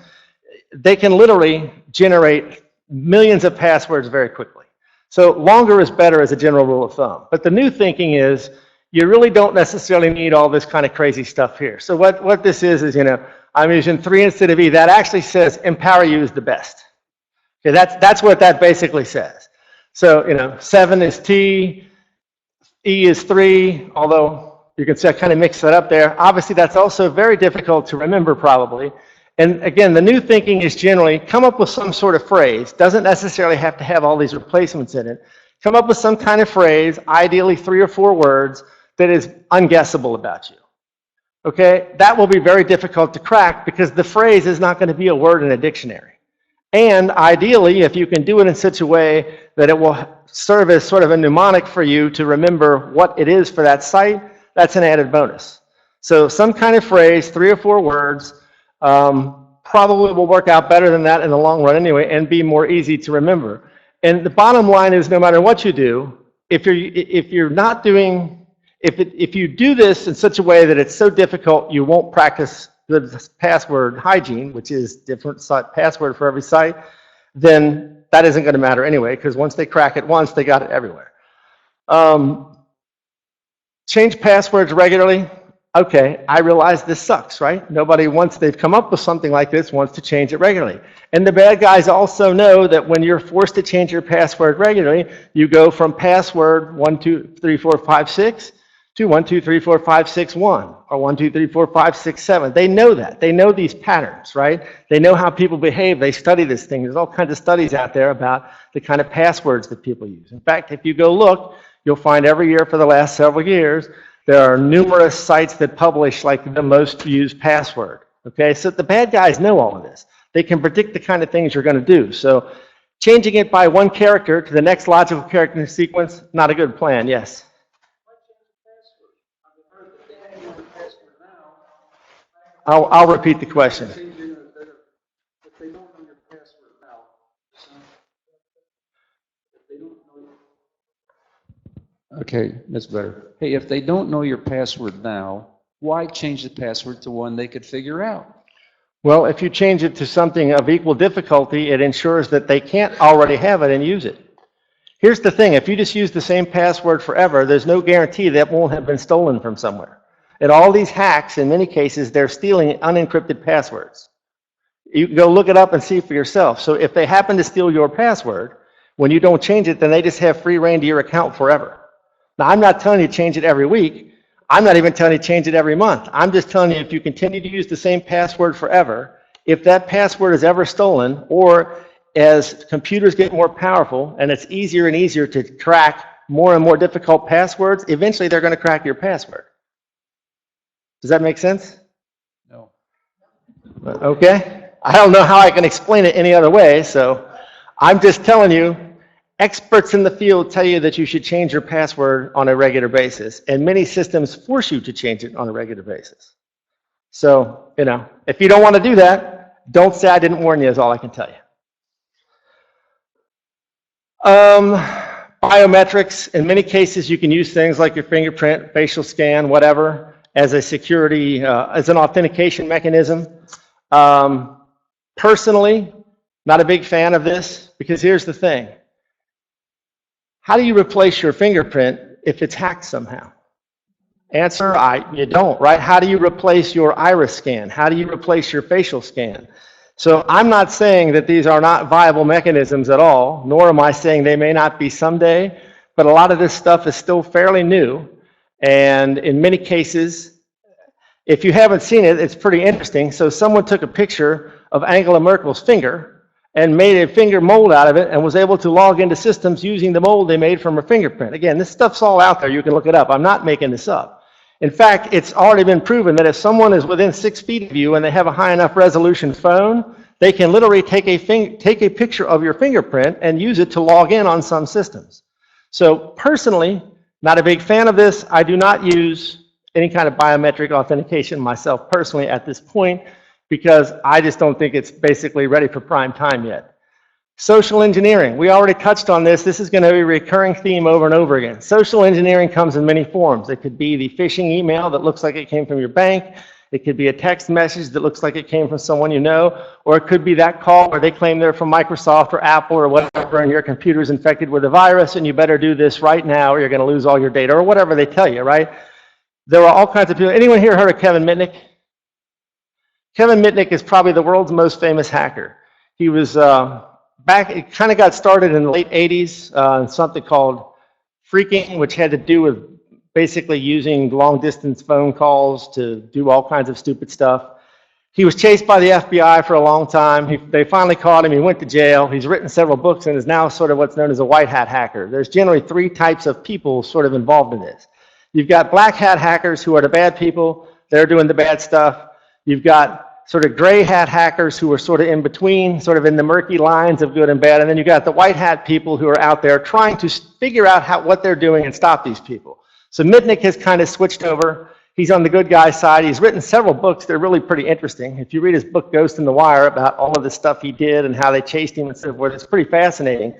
they can literally generate millions of passwords very quickly. So longer is better as a general rule of thumb. But the new thinking is, you really don't necessarily need all this kind of crazy stuff here. So what this is, I'm using 3 instead of E. That actually says EmpowerU is the best. Okay, that's what that basically says. So, 7 is T, E is 3, although you can see I kind of mix that up there. Obviously, that's also very difficult to remember probably. And again, the new thinking is generally come up with some sort of phrase. Doesn't necessarily have to have all these replacements in it. Come up with some kind of phrase, ideally 3 or 4 words, that is unguessable about you. Okay? That will be very difficult to crack because the phrase is not going to be a word in a dictionary. And ideally, if you can do it in such a way that it will serve as sort of a mnemonic for you to remember what it is for that site, that's an added bonus. So some kind of phrase, 3 or 4 words, probably will work out better than that in the long run anyway and be more easy to remember. And the bottom line is no matter what you do, if you do this in such a way that it's so difficult you won't practice good password hygiene, which is different password for every site, then that isn't going to matter anyway, because once they crack it once, they got it everywhere. Change passwords regularly. Okay, I realize this sucks, right? Nobody, once they've come up with something like this, wants to change it regularly. And the bad guys also know that when you're forced to change your password regularly, you go from password 123456 to 123456 or 123456 They know that. They know these patterns, right? They know how people behave. They study this thing. There's all kinds of studies out there about the kind of passwords that people use. In fact, if you go look, you'll find every year for the last several years, there are numerous sites that publish like the most used password. Okay, so the bad guys know all of this. They can predict the kind of things you're going to do. So changing it by one character to the next logical character in the sequence, not a good plan. Yes? I'll repeat the question. Okay, that's better. Hey, if they don't know your password now, why change the password to one they could figure out? Well, if you change it to something of equal difficulty, it ensures that they can't already have it and use it. Here's the thing, if you just use the same password forever, there's no guarantee that won't have been stolen from somewhere. And all these hacks, in many cases, they're stealing unencrypted passwords. You can go look it up and see for yourself. So if they happen to steal your password, when you don't change it, then they just have free reign to your account forever. Now, I'm not telling you to change it every week. I'm not even telling you to change it every month. I'm just telling you if you continue to use the same password forever, if that password is ever stolen, or as computers get more powerful and it's easier and easier to crack more and more difficult passwords, eventually they're going to crack your password. Does that make sense? No. Okay. I don't know how I can explain it any other way, so I'm just telling you, experts in the field tell you that you should change your password on a regular basis, and many systems force you to change it on a regular basis. So, you know, if you don't want to do that, don't say I didn't warn you is all I can tell you. Biometrics, in many cases you can use things like your fingerprint, facial scan, whatever, as a security, as an authentication mechanism. Personally, not a big fan of this, because here's the thing. How do you replace your fingerprint if it's hacked somehow? Answer, you don't, right? How do you replace your iris scan? How do you replace your facial scan? So I'm not saying that these are not viable mechanisms at all, nor am I saying they may not be someday, but a lot of this stuff is still fairly new. And in many cases, if you haven't seen it, it's pretty interesting. So someone took a picture of Angela Merkel's finger and made a finger mold out of it and was able to log into systems using the mold they made from her fingerprint. Again, this stuff's all out there. You can look it up. I'm not making this up. In fact, it's already been proven that if someone is within 6 feet of you and they have a high enough resolution phone, they can literally take a picture of your fingerprint and use it to log in on some systems. So personally, not a big fan of this. I do not use any kind of biometric authentication myself personally at this point, because I just don't think it's basically ready for prime time yet. Social engineering, we already touched on this. This is going to be a recurring theme over and over again. Social engineering comes in many forms. It could be the phishing email that looks like it came from your bank. It could be a text message that looks like it came from someone you know, or it could be that call where they claim they're from Microsoft or Apple or whatever, and your computer's infected with a virus, and you better do this right now or you're going to lose all your data, or whatever they tell you, right? There are all kinds of people. Anyone here heard of Kevin Mitnick? Kevin Mitnick is probably the world's most famous hacker. He was it kind of got started in the late 80s in something called phreaking, which had to do with basically using long-distance phone calls to do all kinds of stupid stuff. He was chased by the FBI for a long time. They finally caught him. He went to jail. He's written several books and is now sort of what's known as a white hat hacker. There's generally 3 types of people sort of involved in this. You've got black hat hackers who are the bad people. They're doing the bad stuff. You've got sort of gray hat hackers who are sort of in between, sort of in the murky lines of good and bad. And then you've got the white hat people who are out there trying to figure out what they're doing and stop these people. So Mitnick has kind of switched over. He's on the good guy side. He's written several books. They're really pretty interesting. If you read his book, Ghost in the Wire, about all of the stuff he did and how they chased him and so forth, it's pretty fascinating.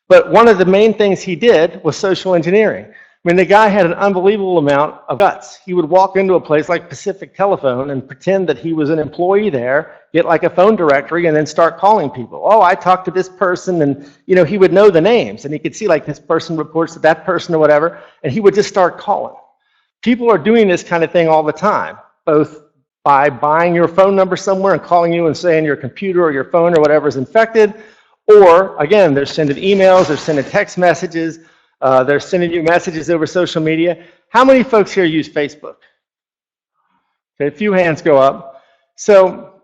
But one of the main things he did was social engineering. I mean, the guy had an unbelievable amount of guts. He would walk into a place like Pacific Telephone and pretend that he was an employee there, get like a phone directory, and then start calling people. Oh, I talked to this person, and he would know the names, and he could see like this person reports to that person or whatever, and he would just start calling. People are doing this kind of thing all the time, both by buying your phone number somewhere and calling you and saying your computer or your phone or whatever is infected, or again, they're sending emails, they're sending text messages, they're sending you messages over social media. How many folks here use Facebook? Okay, a few hands go up. So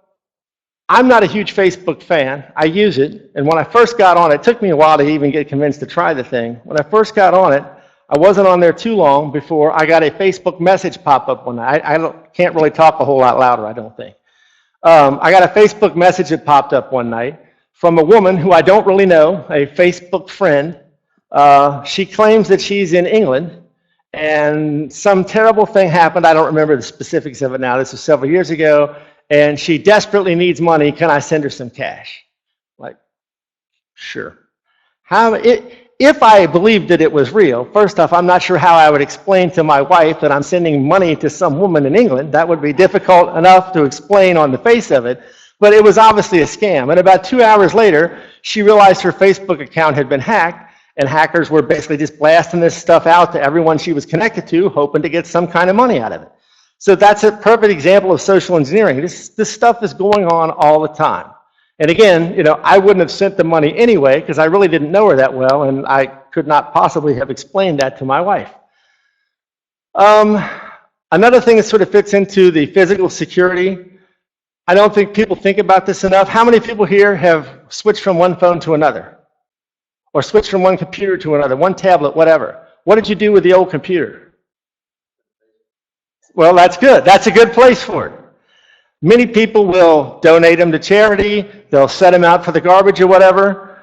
I'm not a huge Facebook fan. I use it, and when I first got on it, it took me a while to even get convinced to try the thing. When I first got on it, I wasn't on there too long before I got a Facebook message pop up one night. I can't really talk a whole lot louder, I don't think. I got a Facebook message that popped up one night from a woman who I don't really know, a Facebook friend. She claims that she's in England, and some terrible thing happened. I don't remember the specifics of it now. This was several years ago, and she desperately needs money. Can I send her some cash? Like, sure. If I believed that it was real, first off, I'm not sure how I would explain to my wife that I'm sending money to some woman in England. That would be difficult enough to explain on the face of it, but it was obviously a scam. And about 2 hours later, she realized her Facebook account had been hacked, and hackers were basically just blasting this stuff out to everyone she was connected to, hoping to get some kind of money out of it. So that's a perfect example of social engineering. This stuff is going on all the time. And again, I wouldn't have sent the money anyway because I really didn't know her that well, and I could not possibly have explained that to my wife. Another thing that sort of fits into the physical security, I don't think people think about this enough. How many people here have switched from one phone to another? Or switched from one computer to another, one tablet, whatever? What did you do with the old computer? Well, that's good. That's a good place for it. Many people will donate them to charity, they'll set them out for the garbage or whatever.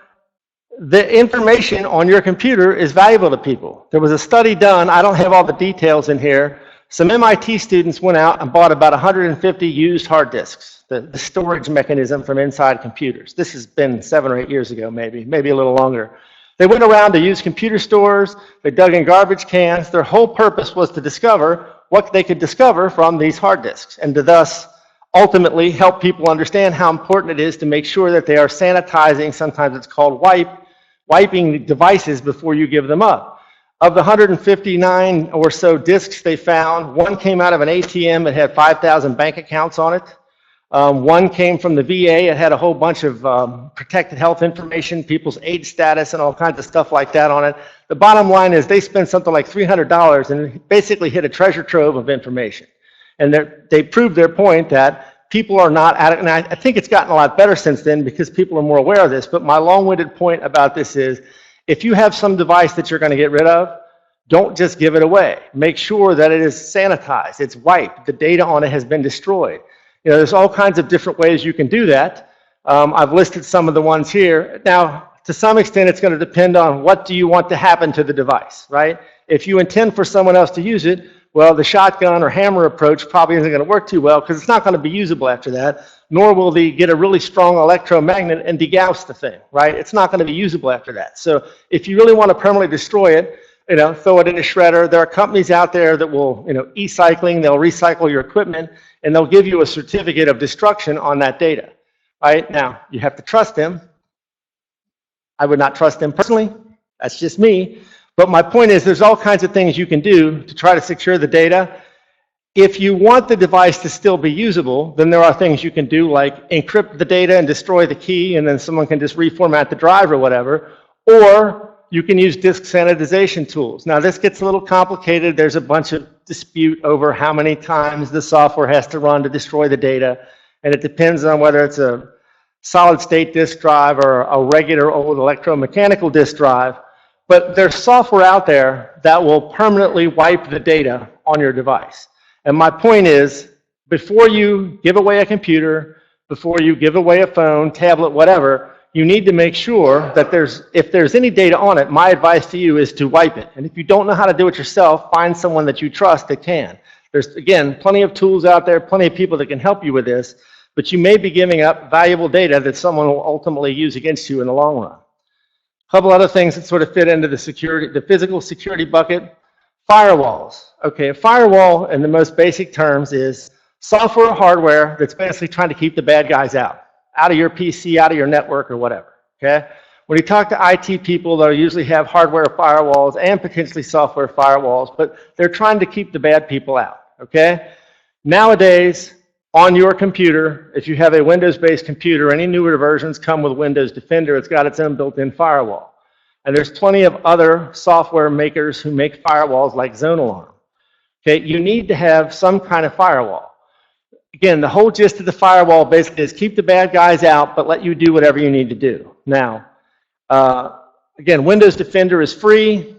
The information on your computer is valuable to people. There was a study done, I don't have all the details in here. Some MIT students went out and bought about 150 used hard disks, the storage mechanism from inside computers. This has been 7 or 8 years ago, maybe a little longer. They went around to used computer stores, they dug in garbage cans. Their whole purpose was to discover what they could discover from these hard disks, and to thus ultimately help people understand how important it is to make sure that they are sanitizing, sometimes it's called wiping devices before you give them up. Of the 159 or so disks they found, one came out of an ATM that had 5,000 bank accounts on it. One came from the VA. It had a whole bunch of protected health information, people's age status, and all kinds of stuff like that on it. The bottom line is they spent something like $300 and basically hit a treasure trove of information. And they proved their point that people are not, and I think it's gotten a lot better since then because people are more aware of this, but my long-winded point about this is, if you have some device that you're going to get rid of, don't just give it away. Make sure that it is sanitized, it's wiped, the data on it has been destroyed. There's all kinds of different ways you can do that. I've listed some of the ones here. Now, to some extent, it's going to depend on what do you want to happen to the device, right? If you intend for someone else to use it, well, the shotgun or hammer approach probably isn't going to work too well because it's not going to be usable after that, nor will they get a really strong electromagnet and degauss the thing, right? It's not going to be usable after that. So if you really want to permanently destroy it, throw it in a shredder. There are companies out there that will, e-cycling, they'll recycle your equipment, and they'll give you a certificate of destruction on that data, right? Now, you have to trust them. I would not trust them personally. That's just me. But my point is there's all kinds of things you can do to try to secure the data. If you want the device to still be usable, then there are things you can do like encrypt the data and destroy the key, and then someone can just reformat the drive or whatever. Or you can use disk sanitization tools. Now this gets a little complicated. There's a bunch of dispute over how many times the software has to run to destroy the data. And it depends on whether it's a solid state disk drive or a regular old electromechanical disk drive. But there's software out there that will permanently wipe the data on your device. And my point is, before you give away a computer, before you give away a phone, tablet, whatever, you need to make sure that if there's any data on it, my advice to you is to wipe it. And if you don't know how to do it yourself, find someone that you trust that can. There's, again, plenty of tools out there, plenty of people that can help you with this, but you may be giving up valuable data that someone will ultimately use against you in the long run. A couple other things that sort of fit into the physical security bucket. Firewalls. Okay, a firewall in the most basic terms is software or hardware that's basically trying to keep the bad guys out of your PC, out of your network or whatever, okay? When you talk to IT people, they'll usually have hardware firewalls and potentially software firewalls, but they're trying to keep the bad people out, okay? Nowadays, on your computer, if you have a Windows-based computer, any newer versions come with Windows Defender. It's got its own built-in firewall. And there's plenty of other software makers who make firewalls like Zone Alarm. Okay, you need to have some kind of firewall. Again, the whole gist of the firewall basically is keep the bad guys out, but let you do whatever you need to do. Now, again, Windows Defender is free.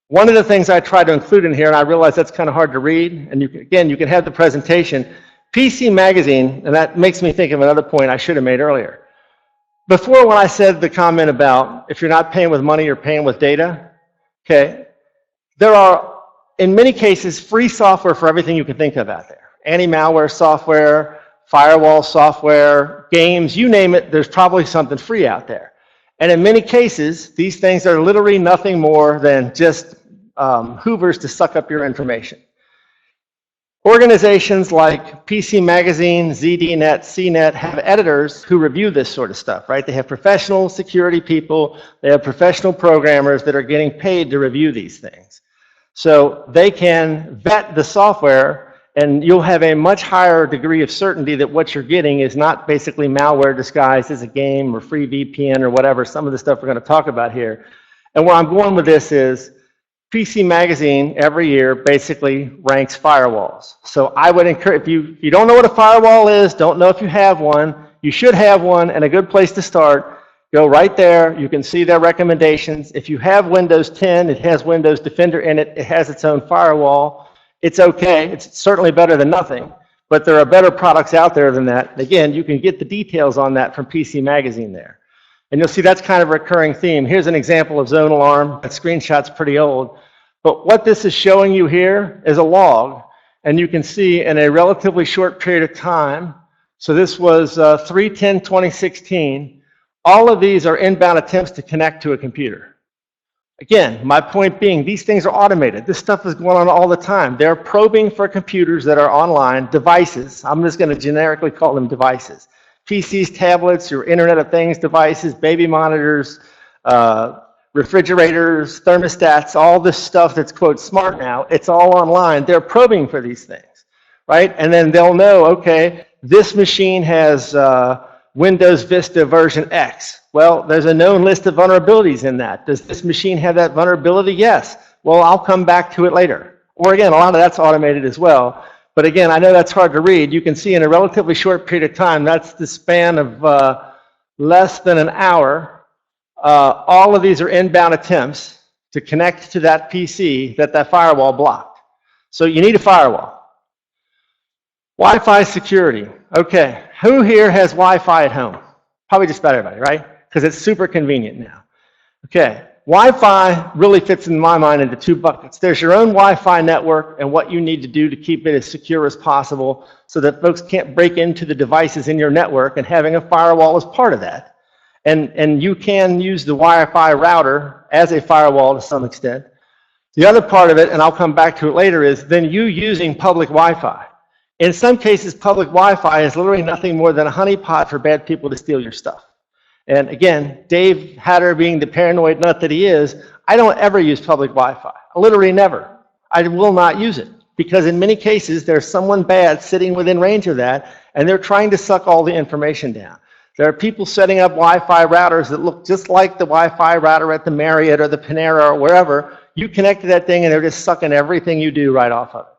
One of the things I try to include in here, and I realize that's kind of hard to read, and you can have the presentation, PC Magazine, and that makes me think of another point I should have made earlier. Before, when I said the comment about if you're not paying with money, you're paying with data, okay, there are, in many cases, free software for everything you can think of out there. Anti-malware software, firewall software, games, you name it, there's probably something free out there. And in many cases, these things are literally nothing more than just hoovers to suck up your information. Organizations like PC Magazine, ZDNet, CNET have editors who review this sort of stuff, right? They have professional security people, they have professional programmers that are getting paid to review these things. So they can vet the software, and you'll have a much higher degree of certainty that what you're getting is not basically malware disguised as a game or free VPN or whatever, some of the stuff we're going to talk about here. And where I'm going with this is PC Magazine every year basically ranks firewalls. So I would encourage, if you don't know what a firewall is, don't know if you have one, you should have one, and a good place to start, go right there. You can see their recommendations. If you have Windows 10, it has Windows Defender in it, it has its own firewall. It's okay. It's certainly better than nothing, but there are better products out there than that. Again, you can get the details on that from PC Magazine there. And you'll see that's kind of a recurring theme. Here's an example of Zone Alarm. That screenshot's pretty old. But what this is showing you here is a log. And you can see in a relatively short period of time, so this was 3/10/2016, all of these are inbound attempts to connect to a computer. Again, my point being, these things are automated. This stuff is going on all the time. They're probing for computers that are online, devices. I'm just going to generically call them devices. PCs, tablets, your Internet of Things devices, baby monitors, refrigerators, thermostats, all this stuff that's, quote, smart now, it's all online. They're probing for these things, right? And then they'll know, okay, this machine has Windows Vista version X. Well, there's a known list of vulnerabilities in that. Does this machine have that vulnerability? Yes. Well, I'll come back to it later. Or again, a lot of that's automated as well. But again, I know that's hard to read. You can see in a relatively short period of time, that's the span of less than an hour. All of these are inbound attempts to connect to that PC that firewall blocked. So you need a firewall. Wi-Fi security. Okay, who here has Wi-Fi at home? Probably just about everybody, right? Because it's super convenient now. Okay, Wi-Fi really fits in my mind into two buckets. There's your own Wi-Fi network and what you need to do to keep it as secure as possible so that folks can't break into the devices in your network, and having a firewall is part of that. And you can use the Wi-Fi router as a firewall to some extent. The other part of it, and I'll come back to it later, is then you using public Wi-Fi. In some cases, public Wi-Fi is literally nothing more than a honeypot for bad people to steal your stuff. And again, Dave Hatter being the paranoid nut that he is, I don't ever use public Wi-Fi. Literally never. I will not use it. Because in many cases, there's someone bad sitting within range of that, and they're trying to suck all the information down. There are people setting up Wi-Fi routers that look just like the Wi-Fi router at the Marriott or the Panera or wherever. You connect to that thing and they're just sucking everything you do right off of it.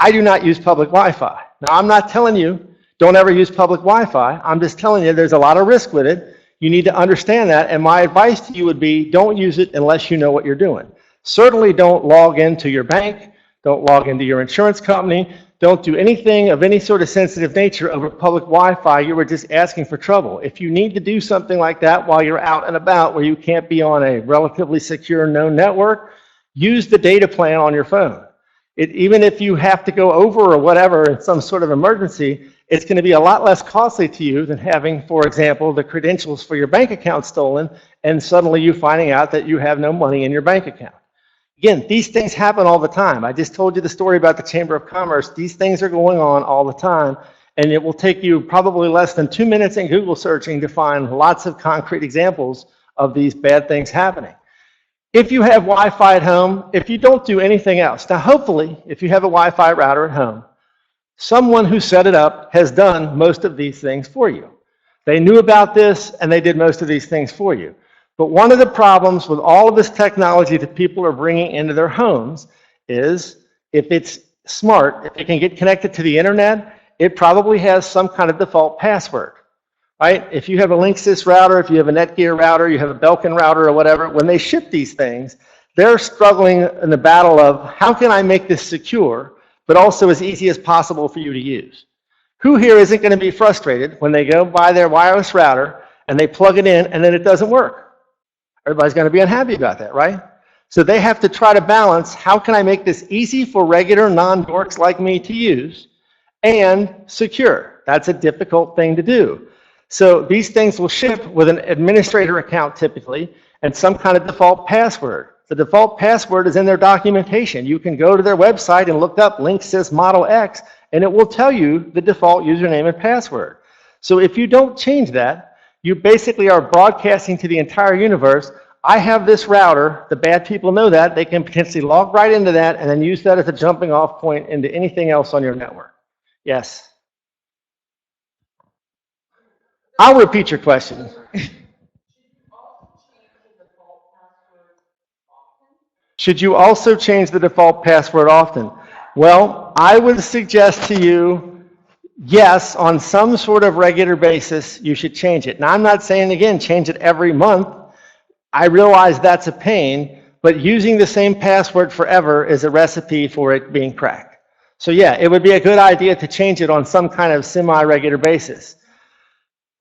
I do not use public Wi-Fi. Now, I'm not telling you don't ever use public Wi-Fi. I'm just telling you there's a lot of risk with it. You need to understand that, and my advice to you would be don't use it unless you know what you're doing. Certainly don't log into your bank. Don't log into your insurance company. Don't do anything of any sort of sensitive nature over public Wi-Fi. You were just asking for trouble. If you need to do something like that while you're out and about where you can't be on a relatively secure known network, use the data plan on your phone. Even if you have to go over or whatever in some sort of emergency, it's going to be a lot less costly to you than having, for example, the credentials for your bank account stolen and suddenly you finding out that you have no money in your bank account. Again, these things happen all the time. I just told you the story about the Chamber of Commerce. These things are going on all the time, and it will take you probably less than 2 minutes in Google searching to find lots of concrete examples of these bad things happening. If you have Wi-Fi at home, if you don't do anything else, now hopefully, if you have a Wi-Fi router at home, someone who set it up has done most of these things for you. They knew about this, and they did most of these things for you. But one of the problems with all of this technology that people are bringing into their homes is if it's smart, if it can get connected to the internet, it probably has some kind of default password, right? If you have a Linksys router, if you have a Netgear router, you have a Belkin router or whatever, when they ship these things, they're struggling in the battle of how can I make this secure, but also as easy as possible for you to use. Who here isn't going to be frustrated when they go buy their wireless router and they plug it in and then it doesn't work? Everybody's going to be unhappy about that, right? So they have to try to balance, how can I make this easy for regular non-dorks like me to use and secure? That's a difficult thing to do. So these things will ship with an administrator account typically and some kind of default password. The default password is in their documentation. You can go to their website and look up Linksys Model X and it will tell you the default username and password. So if you don't change that, you basically are broadcasting to the entire universe, I have this router, the bad people know that, they can potentially log right into that and then use that as a jumping off point into anything else on your network. Yes? I'll repeat your question. Should you also change the default password often? Well, I would suggest to you, yes, on some sort of regular basis, you should change it. Now, I'm not saying, again, change it every month. I realize that's a pain, but using the same password forever is a recipe for it being cracked. So yeah, it would be a good idea to change it on some kind of semi-regular basis.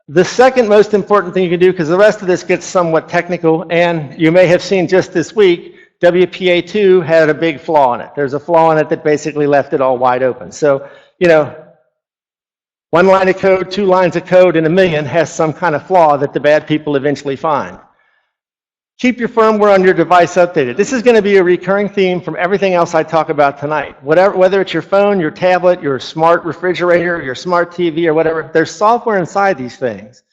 The second most important thing you can do, because the rest of this gets somewhat technical, and you may have seen just this week, WPA2 had a big flaw in it. There's a flaw in it that basically left it all wide open. So, you know, 1 line of code, 2 lines of code in a million has some kind of flaw that the bad people eventually find. Keep your firmware on your device updated. This is going to be a recurring theme from everything else I talk about tonight. Whether it's your phone, your tablet, your smart refrigerator, your smart TV, or whatever, there's software inside these things.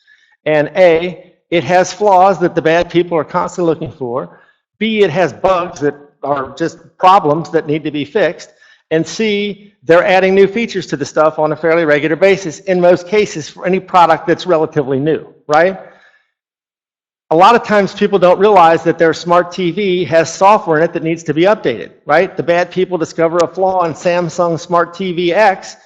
And A, it has flaws that the bad people are constantly looking for. B, it has bugs that are just problems that need to be fixed. And C, they're adding new features to the stuff on a fairly regular basis, in most cases for any product that's relatively new, right? A lot of times people don't realize that their smart TV has software in it that needs to be updated, right? The bad people discover a flaw in Samsung Smart TV X.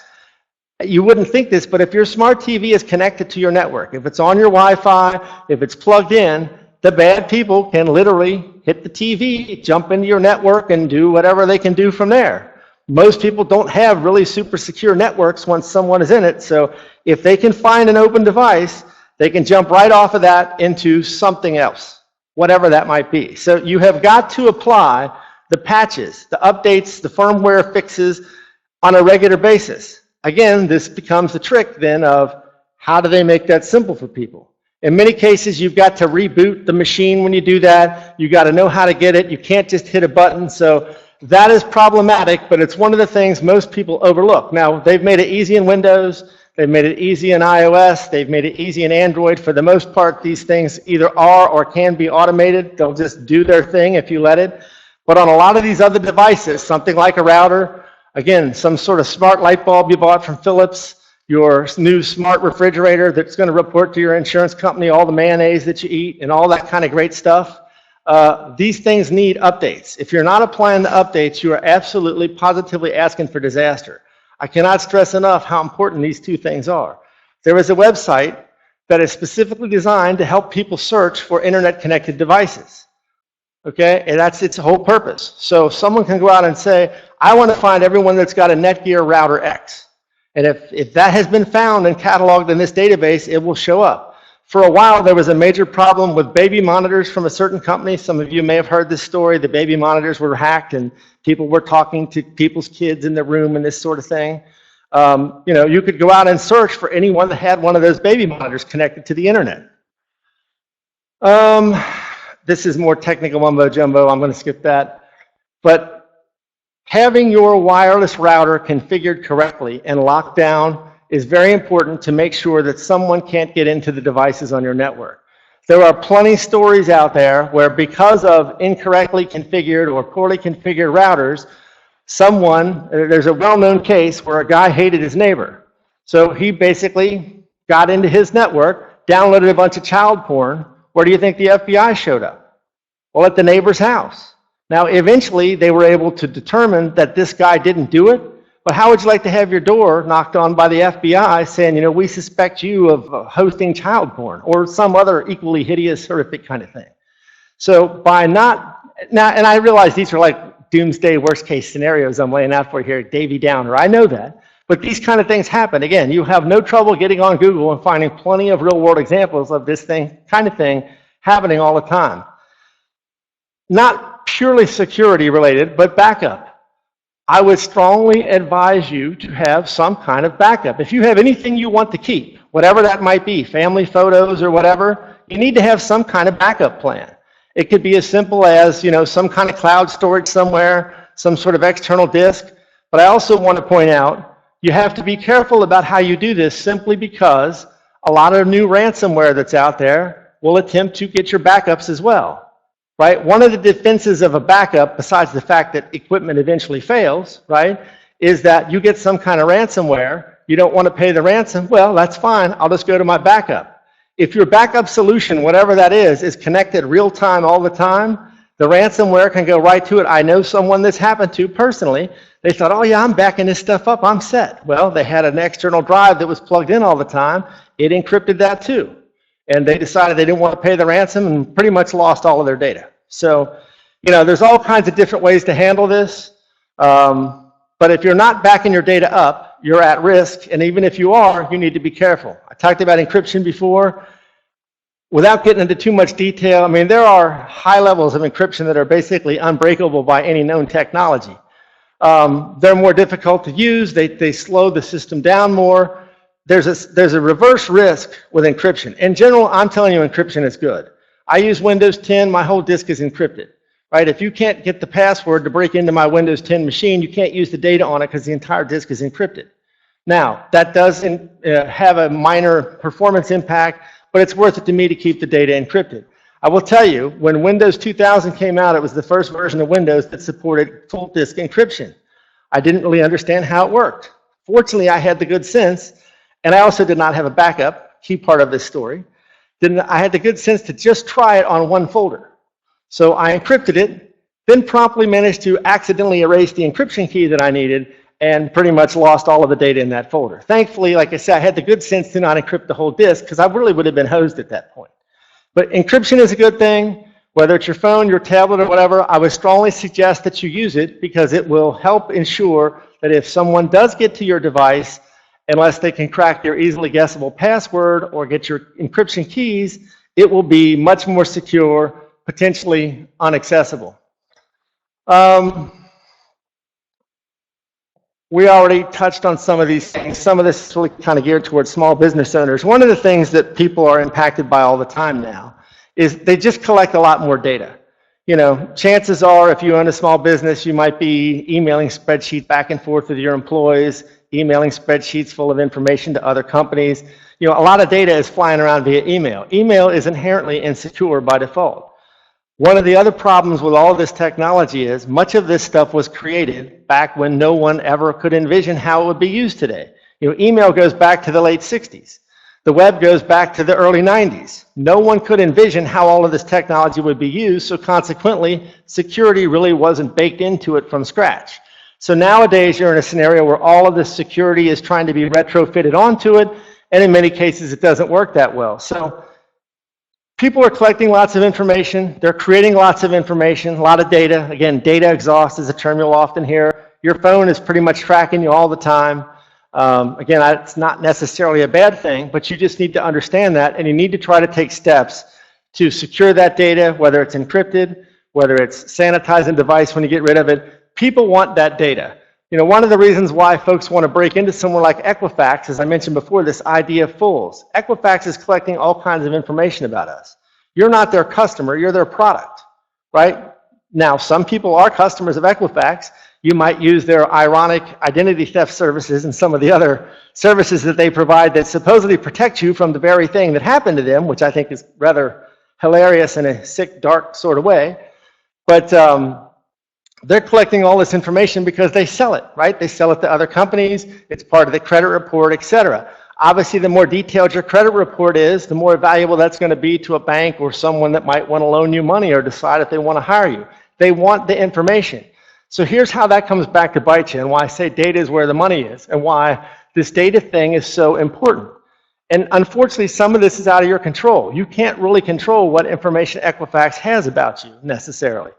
You wouldn't think this, but if your smart TV is connected to your network, if it's on your Wi-Fi, if it's plugged in, the bad people can literally hit the TV, jump into your network, and do whatever they can do from there. Most people don't have really super secure networks once someone is in it, so if they can find an open device, they can jump right off of that into something else, whatever that might be. So you have got to apply the patches, the updates, the firmware fixes on a regular basis. Again, this becomes the trick then of how do they make that simple for people? In many cases, you've got to reboot the machine when you do that. You've got to know how to get it. You can't just hit a button. So that is problematic, but it's one of the things most people overlook. Now, they've made it easy in Windows. They've made it easy in iOS. They've made it easy in Android. For the most part, these things either are or can be automated. They'll just do their thing if you let it. But on a lot of these other devices, something like a router, again, some sort of smart light bulb you bought from Philips, your new smart refrigerator that's going to report to your insurance company all the mayonnaise that you eat and all that kind of great stuff. These things need updates. If you're not applying the updates, you are absolutely, positively asking for disaster. I cannot stress enough how important these two things are. There is a website that is specifically designed to help people search for internet-connected devices. Okay, and that's its whole purpose. So someone can go out and say, I want to find everyone that's got a Netgear router X. And if that has been found and cataloged in this database, it will show up. For a while, there was a major problem with baby monitors from a certain company. Some of you may have heard this story. The baby monitors were hacked and people were talking to people's kids in the room and this sort of thing. You know, you could go out and search for anyone that had one of those baby monitors connected to the internet. This is more technical mumbo jumbo. I'm going to skip that. But having your wireless router configured correctly and locked down is very important to make sure that someone can't get into the devices on your network. There are plenty of stories out there where because of incorrectly configured or poorly configured routers, there's a well-known case where a guy hated his neighbor. So he basically got into his network, downloaded a bunch of child porn. Where do you think the FBI showed up? Well, at the neighbor's house. Now, eventually, they were able to determine that this guy didn't do it, but how would you like to have your door knocked on by the FBI saying, you know, we suspect you of hosting child porn or some other equally hideous, horrific kind of thing? So by not, now, and I realize these are like doomsday worst case scenarios I'm laying out for you here, Davy Downer, I know that, but these kind of things happen. Again, you have no trouble getting on Google and finding plenty of real world examples of this kind of thing happening all the time. Not purely security related, but backup. I would strongly advise you to have some kind of backup. If you have anything you want to keep, whatever that might be, family photos or whatever, you need to have some kind of backup plan. It could be as simple as, you know, some kind of cloud storage somewhere, some sort of external disk. But I also want to point out, you have to be careful about how you do this simply because a lot of new ransomware that's out there will attempt to get your backups as well. Right? One of the defenses of a backup, besides the fact that equipment eventually fails, right, is that you get some kind of ransomware, you don't want to pay the ransom, well, that's fine, I'll just go to my backup. If your backup solution, whatever that is connected real time all the time, the ransomware can go right to it. I know someone this happened to personally. They thought, oh yeah, I'm backing this stuff up, I'm set. Well, they had an external drive that was plugged in all the time. It encrypted that too. And they decided they didn't want to pay the ransom and pretty much lost all of their data. So, you know, there's all kinds of different ways to handle this. But if you're not backing your data up, you're at risk. And even if you are, you need to be careful. I talked about encryption before. Without getting into too much detail, I mean, there are high levels of encryption that are basically unbreakable by any known technology. They're more difficult to use. They slow the system down more. There's a reverse risk with encryption. In general, I'm telling you encryption is good. I use Windows 10, my whole disk is encrypted. Right? If you can't get the password to break into my Windows 10 machine, you can't use the data on it because the entire disk is encrypted. Now, that does have a minor performance impact, but it's worth it to me to keep the data encrypted. I will tell you, when Windows 2000 came out, it was the first version of Windows that supported full disk encryption. I didn't really understand how it worked. Fortunately, I had the good sense. And I also did not have a backup, key part of this story. I had the good sense to just try it on one folder. So I encrypted it, then promptly managed to accidentally erase the encryption key that I needed and pretty much lost all of the data in that folder. Thankfully, like I said, I had the good sense to not encrypt the whole disk because I really would have been hosed at that point. But encryption is a good thing. Whether it's your phone, your tablet, or whatever, I would strongly suggest that you use it because it will help ensure that if someone does get to your device, unless they can crack your easily guessable password or get your encryption keys, it will be much more secure, potentially unaccessible. We already touched on some of these things. Some of this is really kind of geared towards small business owners. One of the things that people are impacted by all the time now is they just collect a lot more data. You know, chances are if you own a small business, you might be emailing spreadsheets back and forth with your employees, emailing spreadsheets full of information to other companies. You know, a lot of data is flying around via email. Email is inherently insecure by default. One of the other problems with all of this technology is much of this stuff was created back when no one ever could envision how it would be used today. You know, email goes back to the late 60s. The web goes back to the early 90s. No one could envision how all of this technology would be used, so consequently, security really wasn't baked into it from scratch. So nowadays, you're in a scenario where all of this security is trying to be retrofitted onto it, and in many cases, it doesn't work that well. So people are collecting lots of information. They're creating lots of information, a lot of data. Again, data exhaust is a term you'll often hear. Your phone is pretty much tracking you all the time. Again, it's not necessarily a bad thing, but you just need to understand that, and you need to try to take steps to secure that data, whether it's encrypted, whether it's sanitizing the device when you get rid of it. People want that data. You know, one of the reasons why folks want to break into somewhere like Equifax, as I mentioned before, this idea of fools. Equifax is collecting all kinds of information about us. You're not their customer, you're their product, right? Now, some people are customers of Equifax. You might use their ironic identity theft services and some of the other services that they provide that supposedly protect you from the very thing that happened to them, which I think is rather hilarious in a sick, dark sort of way. But they're collecting all this information because they sell it, right? They sell it to other companies. It's part of the credit report, et cetera. Obviously, the more detailed your credit report is, the more valuable that's going to be to a bank or someone that might want to loan you money or decide if they want to hire you. They want the information. So here's how that comes back to bite you, and why I say data is where the money is, and why this data thing is so important. And unfortunately, some of this is out of your control. You can't really control what information Equifax has about you necessarily,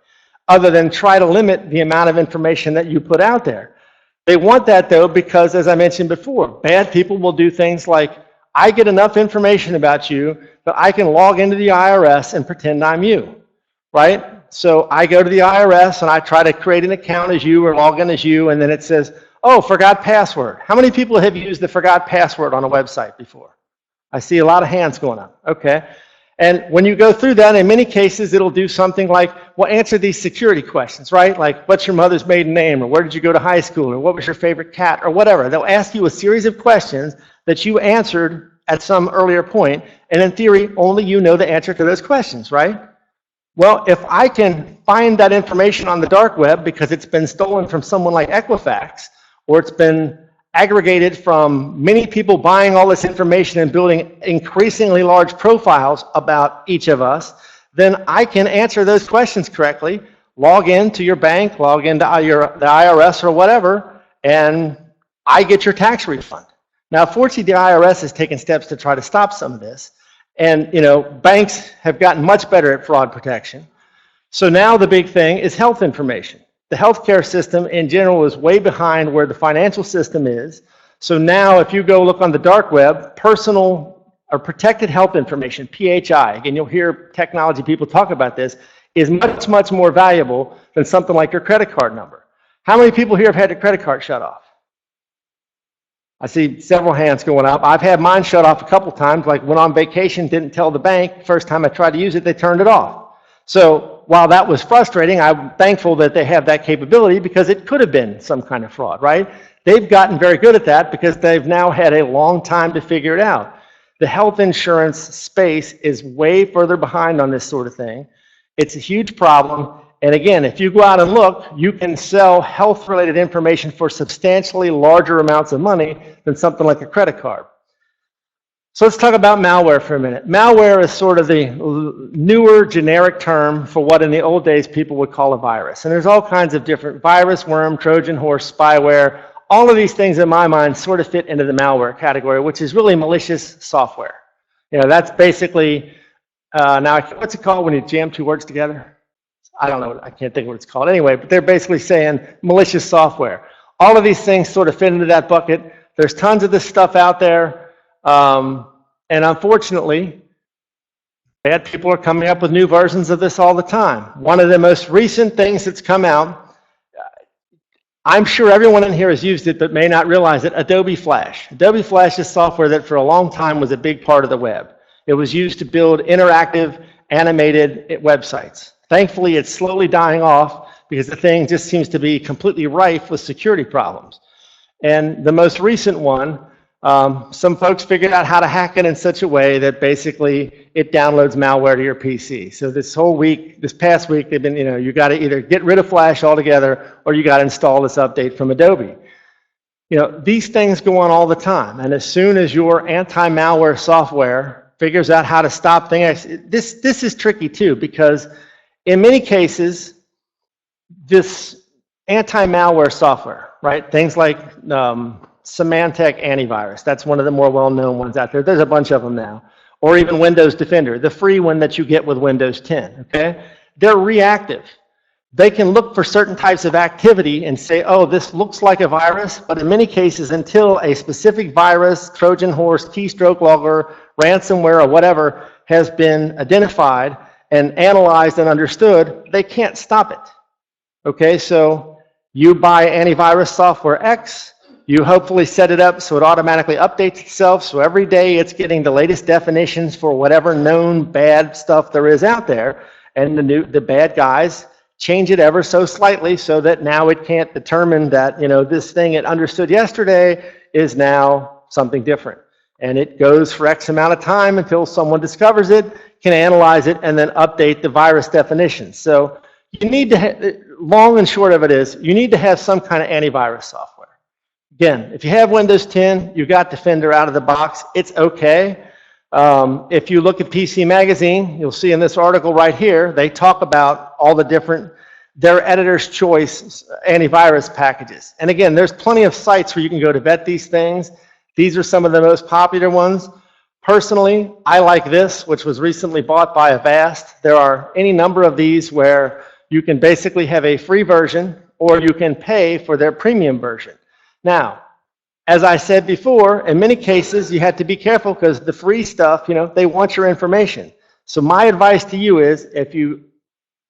other than try to limit the amount of information that you put out there. They want that, though, because, as I mentioned before, bad people will do things like, I get enough information about you that I can log into the IRS and pretend I'm you, right? So I go to the IRS and I try to create an account as you or log in as you, and then it says, oh, forgot password. How many people have used the forgot password on a website before? I see a lot of hands going up. Okay. And when you go through that, in many cases, it'll do something like, well, answer these security questions, right? Like, what's your mother's maiden name? Or where did you go to high school? Or what was your favorite cat? Or whatever. They'll ask you a series of questions that you answered at some earlier point, and in theory, only you know the answer to those questions, right? Well, if I can find that information on the dark web because it's been stolen from someone like Equifax, or it's been aggregated from many people buying all this information and building increasingly large profiles about each of us, then I can answer those questions correctly, log into your bank, log into the IRS or whatever, and I get your tax refund. Now, fortunately, the IRS has taken steps to try to stop some of this. And, you know, banks have gotten much better at fraud protection. So now the big thing is health information. The healthcare system in general is way behind where the financial system is. So now if you go look on the dark web, personal or protected health information, PHI, again, you'll hear technology people talk about this, is much, much more valuable than something like your credit card number. How many people here have had their credit card shut off? I see several hands going up. I've had mine shut off a couple times, like went on vacation, didn't tell the bank. First time I tried to use it, they turned it off. So while that was frustrating, I'm thankful that they have that capability because it could have been some kind of fraud, right? They've gotten very good at that because they've now had a long time to figure it out. The health insurance space is way further behind on this sort of thing. It's a huge problem. And again, if you go out and look, you can sell health-related information for substantially larger amounts of money than something like a credit card. So let's talk about malware for a minute. Malware is sort of the newer generic term for what in the old days people would call a virus. And there's all kinds of different virus, worm, Trojan horse, spyware. All of these things in my mind sort of fit into the malware category, which is really malicious software. You know, that's basically, now what's it called when you jam two words together? I don't know, I can't think of what it's called. Anyway, but they're basically saying malicious software. All of these things sort of fit into that bucket. There's tons of this stuff out there. And unfortunately, bad people are coming up with new versions of this all the time. One of the most recent things that's come out, I'm sure everyone in here has used it but may not realize it, Adobe Flash. Adobe Flash is software that for a long time was a big part of the web. It was used to build interactive, animated websites. Thankfully, it's slowly dying off because the thing just seems to be completely rife with security problems. And the most recent one, some folks figured out how to hack it in such a way that basically it downloads malware to your PC. So this whole week, this past week, they've been, you got to either get rid of Flash altogether or you got to install this update from Adobe. These things go on all the time. And as soon as your anti-malware software figures out how to stop things, this is tricky too, because in many cases, this anti-malware software, right? Things like Symantec antivirus, that's one of the more well-known ones out there. There's a bunch of them now. Or even Windows Defender, the free one that you get with Windows 10, okay? They're reactive. They can look for certain types of activity and say, oh, this looks like a virus, but in many cases, until a specific virus, Trojan horse, keystroke logger, ransomware, or whatever has been identified and analyzed and understood, they can't stop it. Okay, so you buy antivirus software X, you hopefully set it up so it automatically updates itself, so every day it's getting the latest definitions for whatever known bad stuff there is out there, and the bad guys change it ever so slightly so that now it can't determine that, this thing it understood yesterday is now something different. And it goes for X amount of time until someone discovers it, can analyze it, and then update the virus definition. So you need to, long and short of it is, you need to have some kind of antivirus software. Again, if you have Windows 10, you got Defender out of the box, it's okay. If you look at PC Magazine, you'll see in this article right here, they talk about all the different, their editor's choice antivirus packages. And again, there's plenty of sites where you can go to vet these things. These are some of the most popular ones. Personally, I like this, which was recently bought by Avast. There are any number of these where you can basically have a free version or you can pay for their premium version. Now, as I said before, in many cases, you have to be careful because the free stuff, they want your information. So my advice to you is if you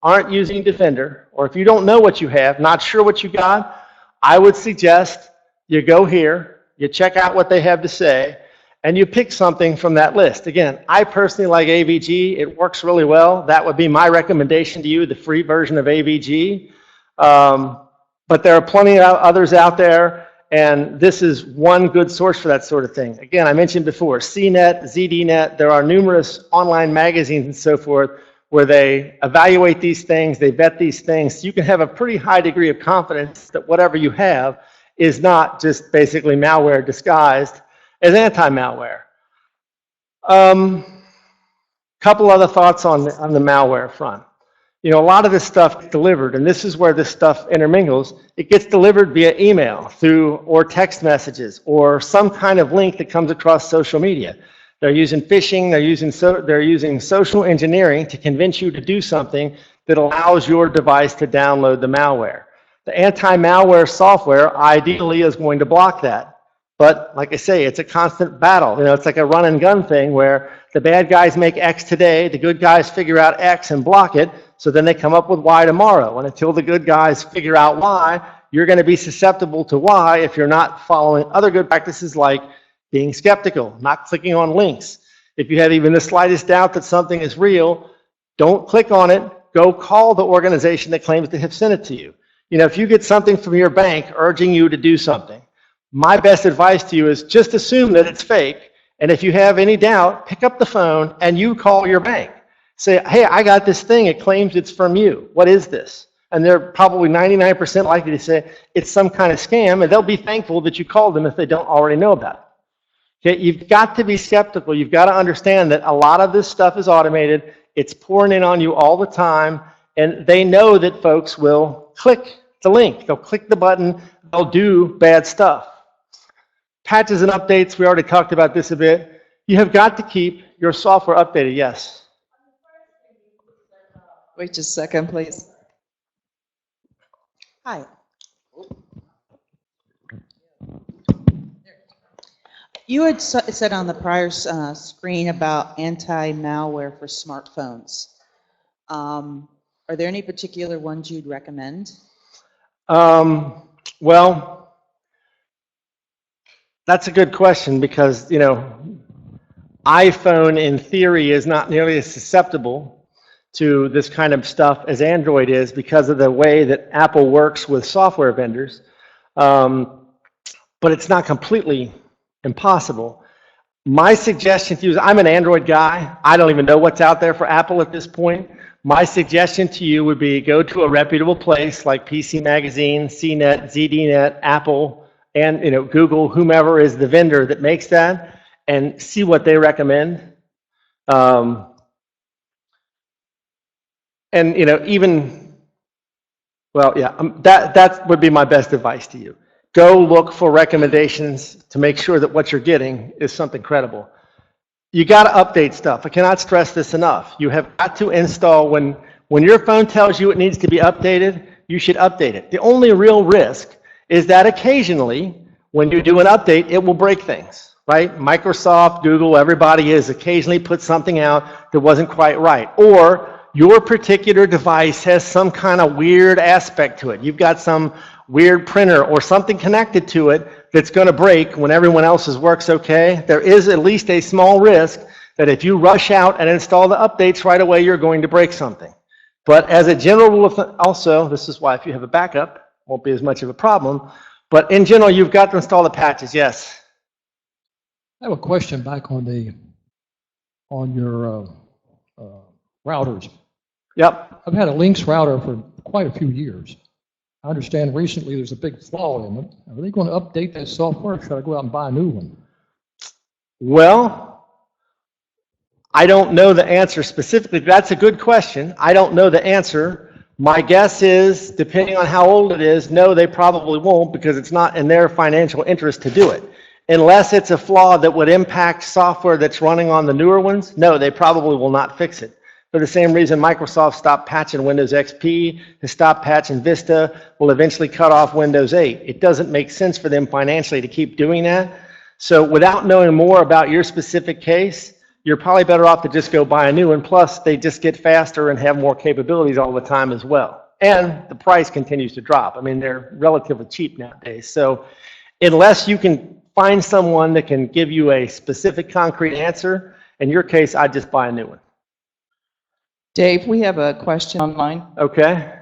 aren't using Defender or if you don't know what you have, not sure what you got, I would suggest you go here, you check out what they have to say, and you pick something from that list. Again, I personally like AVG. It works really well. That would be my recommendation to you, the free version of AVG. But there are plenty of others out there, and this is one good source for that sort of thing. Again, I mentioned before, CNET, ZDNet, there are numerous online magazines and so forth where they evaluate these things, they vet these things. So you can have a pretty high degree of confidence that whatever you have is not just basically malware disguised as anti-malware. Couple other thoughts on the malware front. A lot of this stuff gets delivered, and this is where this stuff intermingles. It gets delivered via email or text messages or some kind of link that comes across social media. They're using phishing, they're using social engineering to convince you to do something that allows your device to download the malware. The anti-malware software ideally is going to block that. But like I say, it's a constant battle. It's like a run and gun thing where the bad guys make X today, the good guys figure out X and block it, so then they come up with Y tomorrow. And until the good guys figure out Y, you're going to be susceptible to Y if you're not following other good practices like being skeptical, not clicking on links. If you have even the slightest doubt that something is real, don't click on it. Go call the organization that claims to have sent it to you. If you get something from your bank urging you to do something, my best advice to you is just assume that it's fake. And if you have any doubt, pick up the phone and you call your bank. Say, hey, I got this thing. It claims it's from you. What is this? And they're probably 99% likely to say it's some kind of scam, and they'll be thankful that you called them if they don't already know about it. Okay, you've got to be skeptical. You've got to understand that a lot of this stuff is automated. It's pouring in on you all the time, and they know that folks will click the link. They'll click the button. They'll do bad stuff. Patches and updates, we already talked about this a bit. You have got to keep your software updated, yes. Wait just a second, please. Hi. You had said on the prior screen about anti-malware for smartphones. Are there any particular ones you'd recommend? Well, that's a good question because, iPhone in theory is not nearly as susceptible to this kind of stuff as Android is because of the way that Apple works with software vendors. But it's not completely impossible. My suggestion to you is, I'm an Android guy. I don't even know what's out there for Apple at this point. My suggestion to you would be go to a reputable place like PC Magazine, CNET, ZDNet, Apple, and Google, whomever is the vendor that makes that, and see what they recommend. And that would be my best advice to you. Go look for recommendations to make sure that what you're getting is something credible. You got to update stuff. I cannot stress this enough. You have got to install, when your phone tells you it needs to be updated, you should update it. The only real risk is that occasionally, when you do an update, it will break things, right? Microsoft, Google, everybody is occasionally put something out that wasn't quite right. Or your particular device has some kind of weird aspect to it. You've got some weird printer or something connected to it that's going to break when everyone else's works okay. There is at least a small risk that if you rush out and install the updates right away, you're going to break something. But as a general rule of thumb, also, this is why if you have a backup, won't be as much of a problem. But in general, you've got to install the patches, yes. I have a question back on your routers. Yep. I've had a Lynx router for quite a few years. I understand recently there's a big flaw in it. Are they going to update that software, or should I go out and buy a new one? Well, I don't know the answer specifically. That's a good question. I don't know the answer. My guess is, depending on how old it is, no, they probably won't, because it's not in their financial interest to do it. Unless it's a flaw that would impact software that's running on the newer ones, no, they probably will not fix it. For the same reason Microsoft stopped patching Windows XP, has stopped patching Vista, will eventually cut off Windows 8. It doesn't make sense for them financially to keep doing that. So without knowing more about your specific case, you're probably better off to just go buy a new one. Plus, they just get faster and have more capabilities all the time as well. And the price continues to drop. I mean, they're relatively cheap nowadays. So unless you can find someone that can give you a specific, concrete answer, in your case, I'd just buy a new one. Dave, we have a question online. Okay.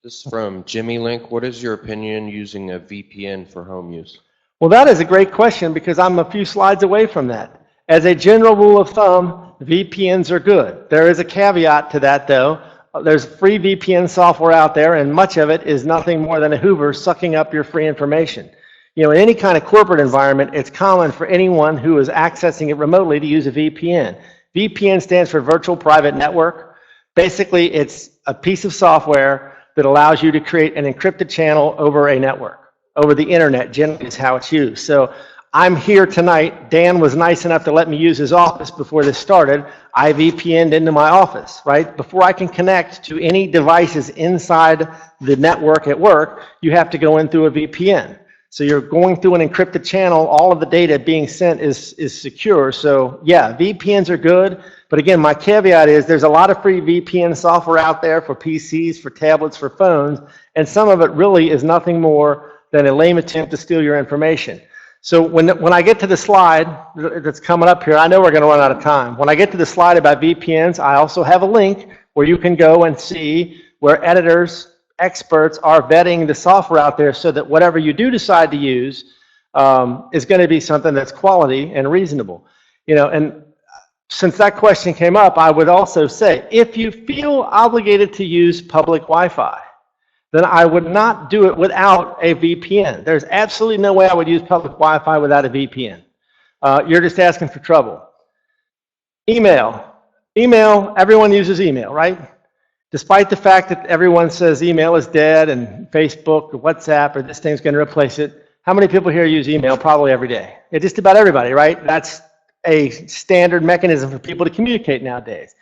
This is from Jimmy Link. What is your opinion using a VPN for home use? Well, that is a great question, because I'm a few slides away from that. As a general rule of thumb, VPNs are good. There is a caveat to that, though. There's free VPN software out there, and much of it is nothing more than a Hoover sucking up your free information. You know, in any kind of corporate environment, it's common for anyone who is accessing it remotely to use a VPN. VPN stands for Virtual Private Network. Basically, it's a piece of software that allows you to create an encrypted channel over a network. Over the internet, generally, is how it's used. So I'm here tonight. Dan was nice enough to let me use his office before this started. I VPN'd into my office, right? Before I can connect to any devices inside the network at work, you have to go in through a VPN. So you're going through an encrypted channel. All of the data being sent is secure. So yeah, VPNs are good. But again, my caveat is there's a lot of free VPN software out there for PCs, for tablets, for phones, and some of it really is nothing more than a lame attempt to steal your information. So when I get to the slide that's coming up here, I know we're going to run out of time. When I get to the slide about VPNs, I also have a link where you can go and see where editors, experts are vetting the software out there, so that whatever you do decide to use is going to be something that's quality and reasonable. You know, and since that question came up, I would also say, if you feel obligated to use public Wi-Fi, then I would not do it without a VPN. There's absolutely no way I would use public Wi-Fi without a VPN. You're just asking for trouble. Email. Email, everyone uses email, right? Despite the fact that everyone says email is dead and Facebook or WhatsApp or this thing's going to replace it, how many people here use email? Probably every day. Yeah, just about everybody, right? That's a standard mechanism for people to communicate nowadays.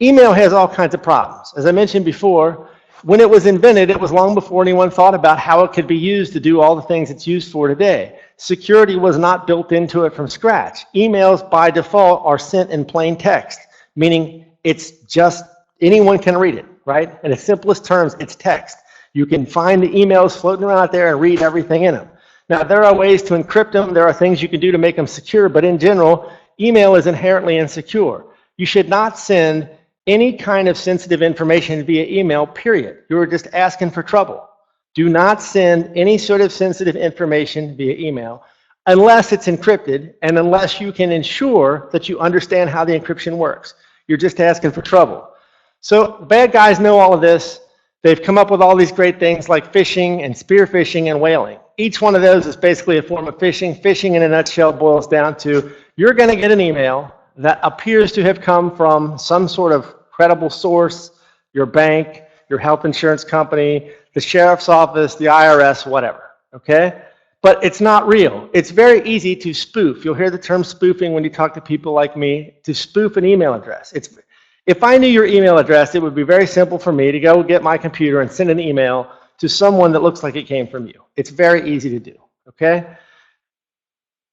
Email has all kinds of problems. As I mentioned before, when it was invented, it was long before anyone thought about how it could be used to do all the things it's used for today. Security was not built into it from scratch. Emails by default are sent in plain text, meaning it's just anyone can read it, right? In the simplest terms, it's text. You can find the emails floating around out there and read everything in them. Now, there are ways to encrypt them. There are things you can do to make them secure, but in general, email is inherently insecure. You should not send any kind of sensitive information via email, period. You're just asking for trouble. Do not send any sort of sensitive information via email unless it's encrypted and unless you can ensure that you understand how the encryption works. You're just asking for trouble. So bad guys know all of this. They've come up with all these great things like phishing and spear phishing and whaling. Each one of those is basically a form of phishing. Phishing in a nutshell boils down to you're going to get an email that appears to have come from some sort of credible source, your bank, your health insurance company, the sheriff's office, the IRS, whatever, okay? But it's not real. It's very easy to spoof. You'll hear the term spoofing when you talk to people like me, to spoof an email address. If I knew your email address, it would be very simple for me to go get my computer and send an email to someone that looks like it came from you. It's very easy to do, okay?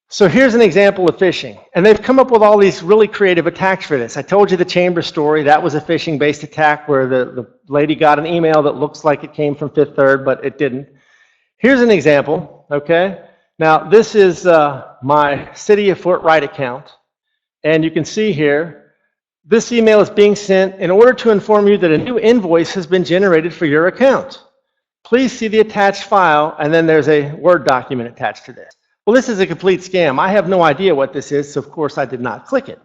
So here's an example of phishing. And they've come up with all these really creative attacks for this. I told you the chamber story. That was a phishing-based attack where the lady got an email that looks like it came from Fifth Third, but it didn't. Here's an example, okay? Now, this is my City of Fort Wright account. And you can see here, This email is being sent in order to inform you that a new invoice has been generated for your account. Please see the attached file, and then there's a Word document attached to this. Well, this is a complete scam. I have no idea what this is, so of course I did not click it.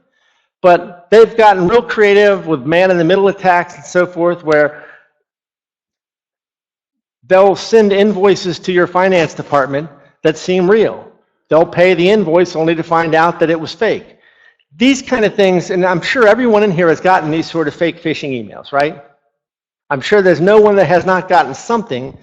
But they've gotten real creative with man-in-the-middle attacks and so forth, where they'll send invoices to your finance department that seem real. They'll pay the invoice only to find out that it was fake. These kind of things, and I'm sure everyone in here has gotten these sort of fake phishing emails, right? I'm sure there's no one that has not gotten something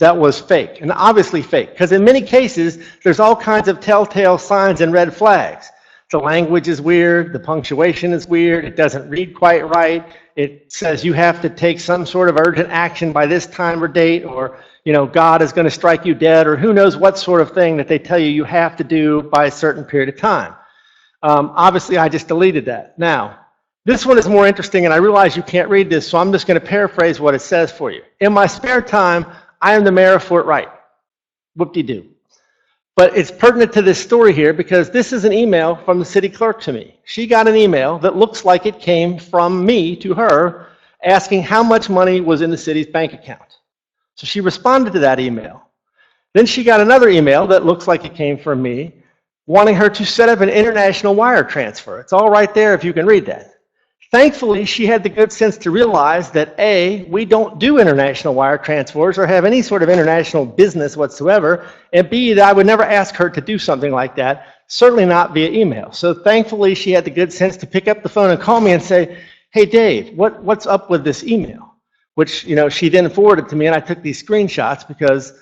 that was fake, and obviously fake, because in many cases, there's all kinds of telltale signs and red flags. The language is weird, the punctuation is weird, it doesn't read quite right, it says you have to take some sort of urgent action by this time or date, or God is going to strike you dead, or who knows what sort of thing that they tell you you have to do by a certain period of time. Obviously, I just deleted that. Now, this one is more interesting, and I realize you can't read this, so I'm just going to paraphrase what it says for you. In my spare time, I am the mayor of Fort Wright. Whoop-de-doo. But it's pertinent to this story here because this is an email from the city clerk to me. She got an email that looks like it came from me to her asking how much money was in the city's bank account. So she responded to that email. Then she got another email that looks like it came from me wanting her to set up an international wire transfer. It's all right there if you can read that. Thankfully, she had the good sense to realize that A, we don't do international wire transfers or have any sort of international business whatsoever, and B, that I would never ask her to do something like that, certainly not via email. So thankfully, she had the good sense to pick up the phone and call me and say, hey, Dave, what's up with this email? Which, she then forwarded to me, and I took these screenshots because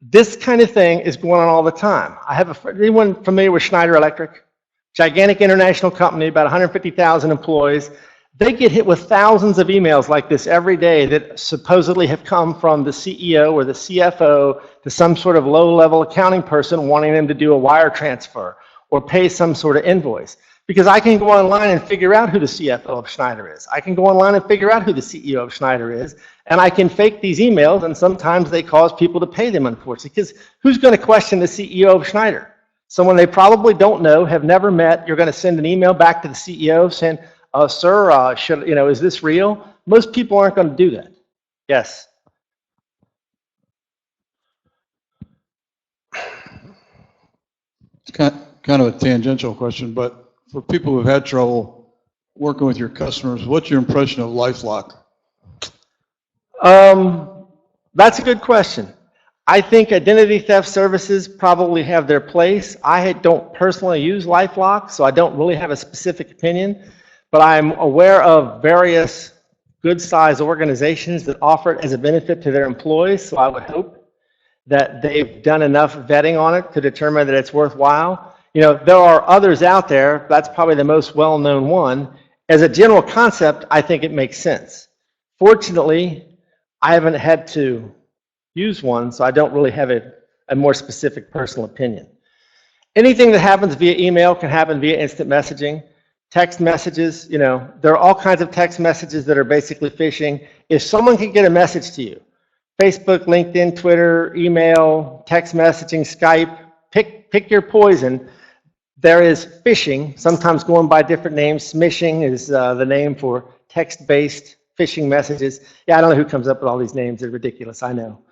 this kind of thing is going on all the time. I have a friend, anyone familiar with Schneider Electric? Gigantic international company, about 150,000 employees. They get hit with thousands of emails like this every day that supposedly have come from the CEO or the CFO to some sort of low-level accounting person wanting them to do a wire transfer or pay some sort of invoice. Because I can go online and figure out who the CFO of Schneider is. I can go online and figure out who the CEO of Schneider is, and I can fake these emails, and sometimes they cause people to pay them, unfortunately. Because who's going to question the CEO of Schneider? Someone they probably don't know, have never met. You're going to send an email back to the CEO saying, sir, is this real? Most people aren't going to do that. Yes. It's kind of a tangential question, but for people who've had trouble working with your customers, what's your impression of LifeLock? That's a good question. I think identity theft services probably have their place. I don't personally use LifeLock, so I don't really have a specific opinion, but I'm aware of various good-sized organizations that offer it as a benefit to their employees, so I would hope that they've done enough vetting on it to determine that it's worthwhile. There are others out there, that's probably the most well-known one. As a general concept, I think it makes sense. Fortunately, I haven't had to use one, so I don't really have a more specific personal opinion. Anything that happens via email can happen via instant messaging. Text messages, there are all kinds of text messages that are basically phishing. If someone can get a message to you, Facebook, LinkedIn, Twitter, email, text messaging, Skype, pick your poison. There is phishing, sometimes going by different names. Smishing is the name for text-based phishing messages. Yeah, I don't know who comes up with all these names. They're ridiculous, I know.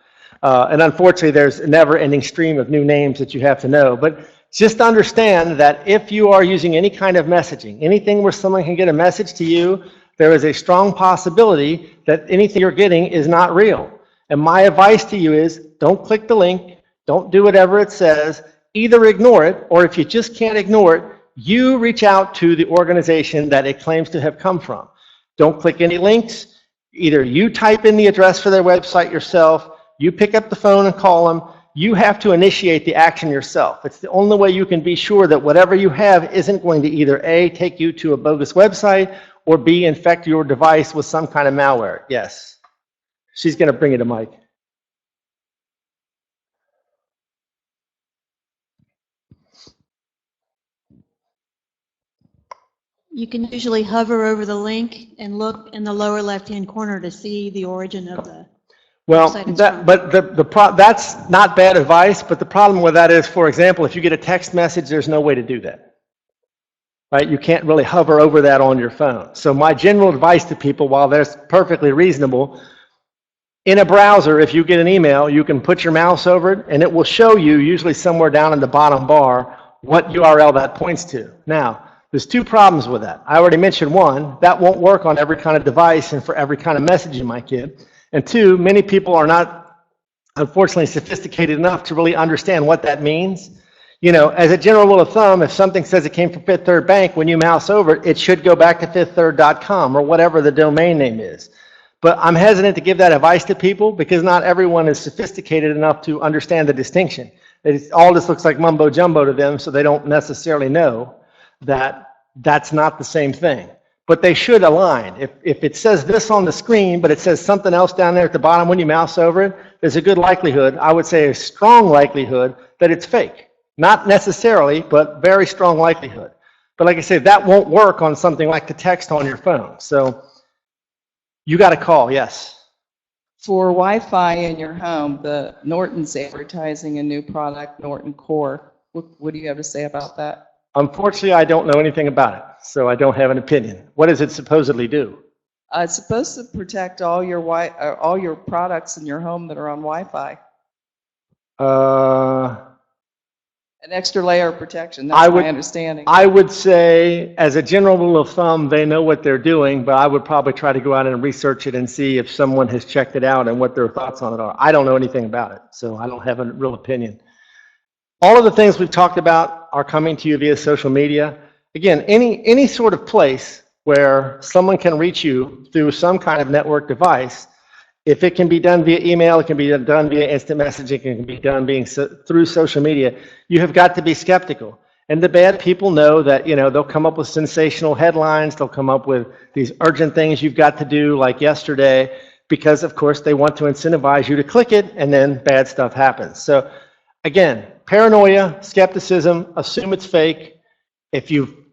And unfortunately, there's a never-ending stream of new names that you have to know. But just understand that if you are using any kind of messaging, anything where someone can get a message to you, there is a strong possibility that anything you're getting is not real. And my advice to you is don't click the link, don't do whatever it says, either ignore it, or if you just can't ignore it, you reach out to the organization that it claims to have come from. Don't click any links. Either you type in the address for their website yourself, you pick up the phone and call them. You have to initiate the action yourself. It's the only way you can be sure that whatever you have isn't going to either A, take you to a bogus website, or B, infect your device with some kind of malware. Yes. She's going to bring it to Mike. You can usually hover over the link and look in the lower left-hand corner to see the origin of the well, website. That's not bad advice, but the problem with that is, for example, if you get a text message, there's no way to do that. right? You can't really hover over that on your phone. So my general advice to people, while that's perfectly reasonable, in a browser, if you get an email, you can put your mouse over it, and it will show you, usually somewhere down in the bottom bar, what URL that points to. Now, there's two problems with that. I already mentioned one, that won't work on every kind of device and for every kind of message you might get. And two, many people are not, unfortunately, sophisticated enough to really understand what that means. You know, as a general rule of thumb, if something says it came from Fifth Third Bank, when you mouse over it, it should go back to fifththird.com or whatever the domain name is. But I'm hesitant to give that advice to people because not everyone is sophisticated enough to understand the distinction. It all just looks like mumbo jumbo to them, so they don't necessarily know that that's not the same thing. But they should align. If it says this on the screen, but it says something else down there at the bottom when you mouse over it, there's a good likelihood, I would say a strong likelihood, that it's fake. Not necessarily, but very strong likelihood. But like I said, that won't work on something like the text on your phone. So you got a call, yes. For Wi-Fi in your home, the Norton's advertising a new product, Norton Core. What do you have to say about that? Unfortunately, I don't know anything about it, so I don't have an opinion. What does it supposedly do? It's supposed to protect all your products in your home that are on Wi-Fi. An extra layer of protection. That's my understanding. I would say, as a general rule of thumb, they know what they're doing, but I would probably try to go out and research it and see if someone has checked it out and what their thoughts on it are. I don't know anything about it, so I don't have a real opinion. All of the things we've talked about are coming to you via social media. Again, any sort of place where someone can reach you through some kind of network device, if it can be done via email, it can be done via instant messaging, it can be done through social media, you have got to be skeptical. And the bad people know that, you know, they'll come up with sensational headlines, they'll come up with these urgent things you've got to do, like yesterday, because of course they want to incentivize you to click it, and then bad stuff happens. So again, paranoia, skepticism, assume it's fake. If you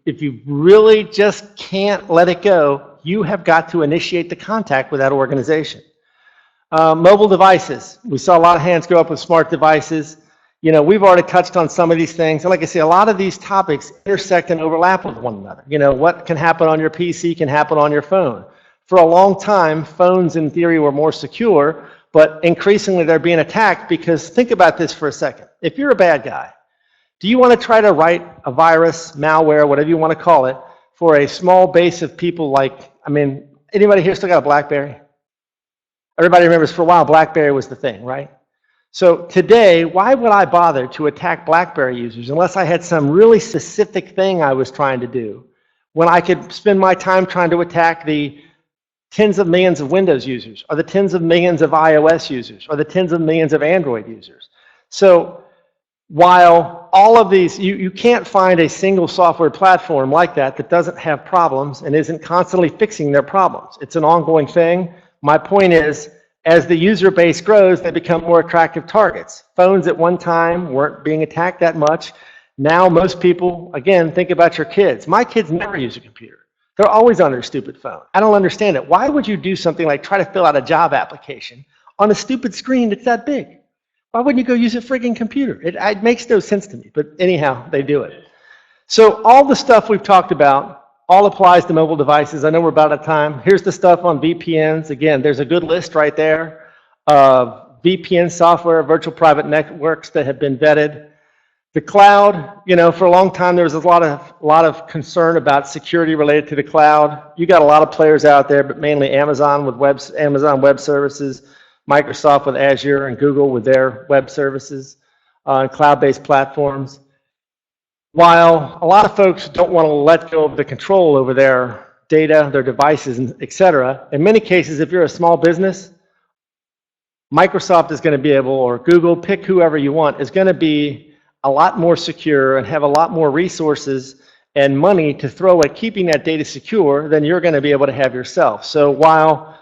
really just can't let it go, you have got to initiate the contact with that organization. Mobile devices. We saw a lot of hands go up with smart devices. You know, we've already touched on some of these things. And like I say, a lot of these topics intersect and overlap with one another. You know, what can happen on your PC can happen on your phone. For a long time, phones in theory were more secure, but increasingly they're being attacked because think about this for a second. If you're a bad guy, do you want to try to write a virus, malware, whatever you want to call it, for a small base of people like, I mean, anybody here still got a BlackBerry? Everybody remembers for a while BlackBerry was the thing, right? So today, why would I bother to attack BlackBerry users unless I had some really specific thing I was trying to do, when I could spend my time trying to attack the tens of millions of Windows users, or the tens of millions of iOS users, or the tens of millions of Android users? So while all of these, you can't find a single software platform like that doesn't have problems and isn't constantly fixing their problems. It's an ongoing thing. My point is, as the user base grows, they become more attractive targets. Phones at one time weren't being attacked that much. Now most people, again, think about your kids. My kids never use a computer. They're always on their stupid phone. I don't understand it. Why would you do something like try to fill out a job application on a stupid screen that's that big? Why wouldn't you go use a frigging computer? It makes no sense to me, but anyhow, they do it. So all the stuff we've talked about all applies to mobile devices. I know we're about out of time. Here's the stuff on VPNs. Again, there's a good list right there of VPN software, virtual private networks that have been vetted. The cloud, you know, for a long time there was a lot of concern about security related to the cloud. You got a lot of players out there, but mainly Amazon with Amazon Web Services, Microsoft with Azure, and Google with their web services and cloud-based platforms. While a lot of folks don't want to let go of the control over their data, their devices, et cetera, in many cases, if you're a small business, Microsoft is going to be able, or Google, pick whoever you want, is going to be a lot more secure and have a lot more resources and money to throw at keeping that data secure than you're going to be able to have yourself. So while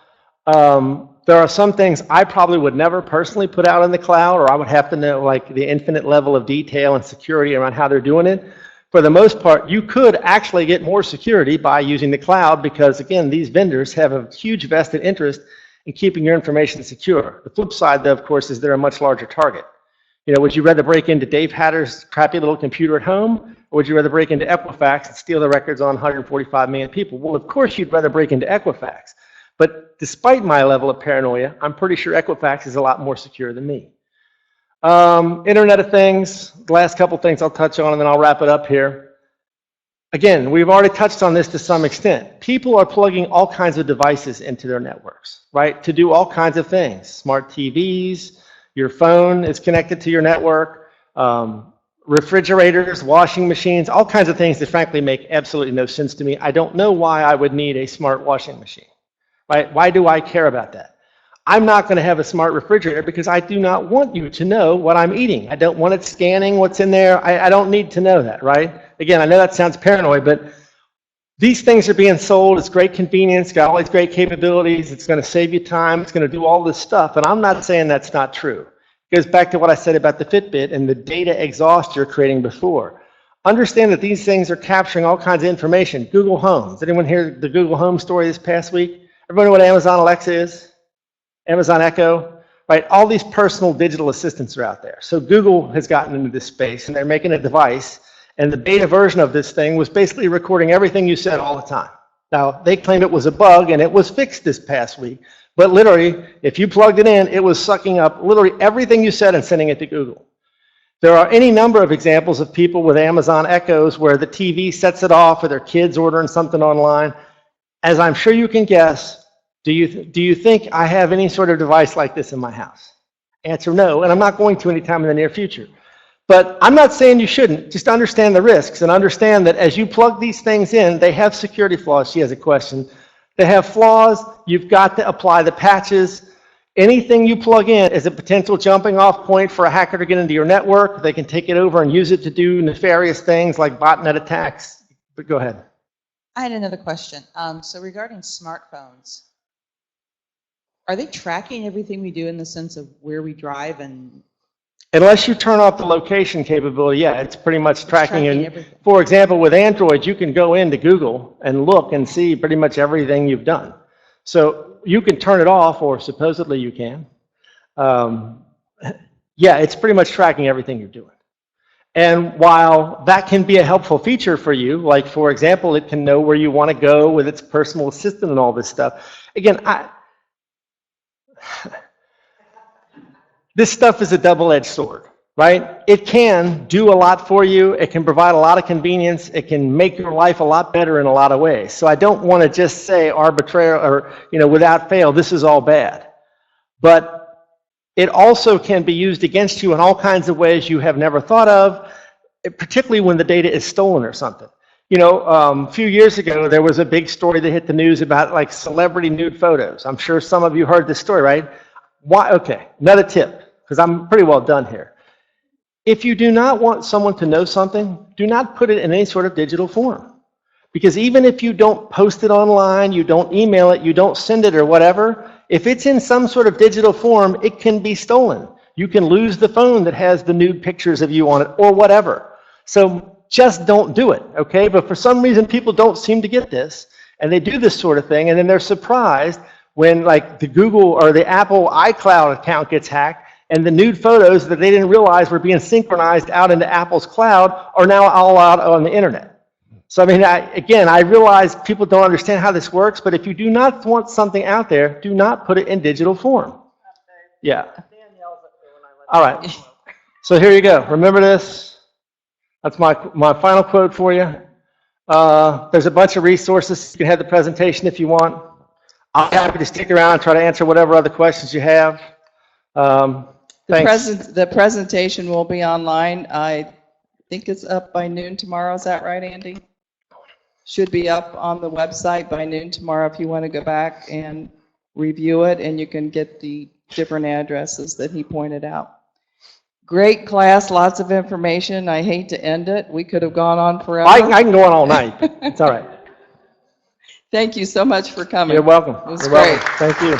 there are some things I probably would never personally put out in the cloud, or I would have to know like the infinite level of detail and security around how they're doing it. For the most part, you could actually get more security by using the cloud because, again, these vendors have a huge vested interest in keeping your information secure. The flip side, though, of course, is they're a much larger target. You know, would you rather break into Dave Hatter's crappy little computer at home, or would you rather break into Equifax and steal the records on 145 million people? Well, of course you'd rather break into Equifax. But despite my level of paranoia, I'm pretty sure Equifax is a lot more secure than me. Internet of Things, the last couple things I'll touch on, and then I'll wrap it up here. Again, we've already touched on this to some extent. People are plugging all kinds of devices into their networks, right, to do all kinds of things. Smart TVs, your phone is connected to your network, refrigerators, washing machines, all kinds of things that frankly make absolutely no sense to me. I don't know why I would need a smart washing machine, right? Why do I care about that? I'm not going to have a smart refrigerator because I do not want you to know what I'm eating. I don't want it scanning what's in there. I don't need to know that, right? Again, I know that sounds paranoid, but these things are being sold. It's great convenience, got all these great capabilities. It's going to save you time. It's going to do all this stuff. And I'm not saying that's not true. It goes back to what I said about the Fitbit and the data exhaust you're creating before. Understand that these things are capturing all kinds of information. Google Home. Does anyone hear the Google Home story this past week? Everybody know what Amazon Alexa is? Amazon Echo, right? All these personal digital assistants are out there. So Google has gotten into this space, and they're making a device, and the beta version of this thing was basically recording everything you said all the time. Now, they claimed it was a bug, and it was fixed this past week, but literally, if you plugged it in, it was sucking up literally everything you said and sending it to Google. There are any number of examples of people with Amazon Echoes where the TV sets it off, or their kids ordering something online. As I'm sure you can guess, do you think I have any sort of device like this in my house? Answer no, and I'm not going to anytime in the near future. But I'm not saying you shouldn't. Just understand the risks and understand that as you plug these things in, they have security flaws. She has a question. They have flaws. You've got to apply the patches. Anything you plug in is a potential jumping off point for a hacker to get into your network. They can take it over and use it to do nefarious things like botnet attacks. But go ahead. I had another question. So regarding smartphones, are they tracking everything we do in the sense of where we drive and? Unless you turn off the location capability, yeah, it's pretty much tracking. And everything. for example, with Android, you can go into Google and look and see pretty much everything you've done. So you can turn it off, or supposedly you can. Yeah, it's pretty much tracking everything you're doing. And while that can be a helpful feature for you, like for example, it can know where you want to go with its personal assistant and all this stuff. Again, this stuff is a double-edged sword, right? It can do a lot for you. It can provide a lot of convenience. It can make your life a lot better in a lot of ways. So I don't want to just say arbitrary or, without fail, this is all bad. But it also can be used against you in all kinds of ways you have never thought of, particularly when the data is stolen or something. A few years ago, there was a big story that hit the news about like celebrity nude photos. I'm sure some of you heard this story, right? Why? Okay, another tip, because I'm pretty well done here. If you do not want someone to know something, do not put it in any sort of digital form. Because even if you don't post it online, you don't email it, you don't send it or whatever, if it's in some sort of digital form, it can be stolen. You can lose the phone that has the nude pictures of you on it or whatever. So just don't do it, okay? But for some reason, people don't seem to get this, and they do this sort of thing, and then they're surprised when like the Google or the Apple iCloud account gets hacked, and the nude photos that they didn't realize were being synchronized out into Apple's cloud are now all out on the internet. So I mean, again, I realize people don't understand how this works, but if you do not want something out there, do not put it in digital form. Yeah. All right. So here you go. Remember this. That's my final quote for you. There's a bunch of resources. You can have the presentation if you want. I'm happy to stick around and try to answer whatever other questions you have. Thanks. The presentation will be online. I think it's up by noon tomorrow. Is that right, Andy? Should be up on the website by noon tomorrow if you want to go back and review it, and you can get the different addresses that he pointed out. Great class, lots of information. I hate to end it. We could have gone on forever. I can go on all night. It's all right. Thank you so much for coming. You're welcome. It was You're great. welcome. Thank you.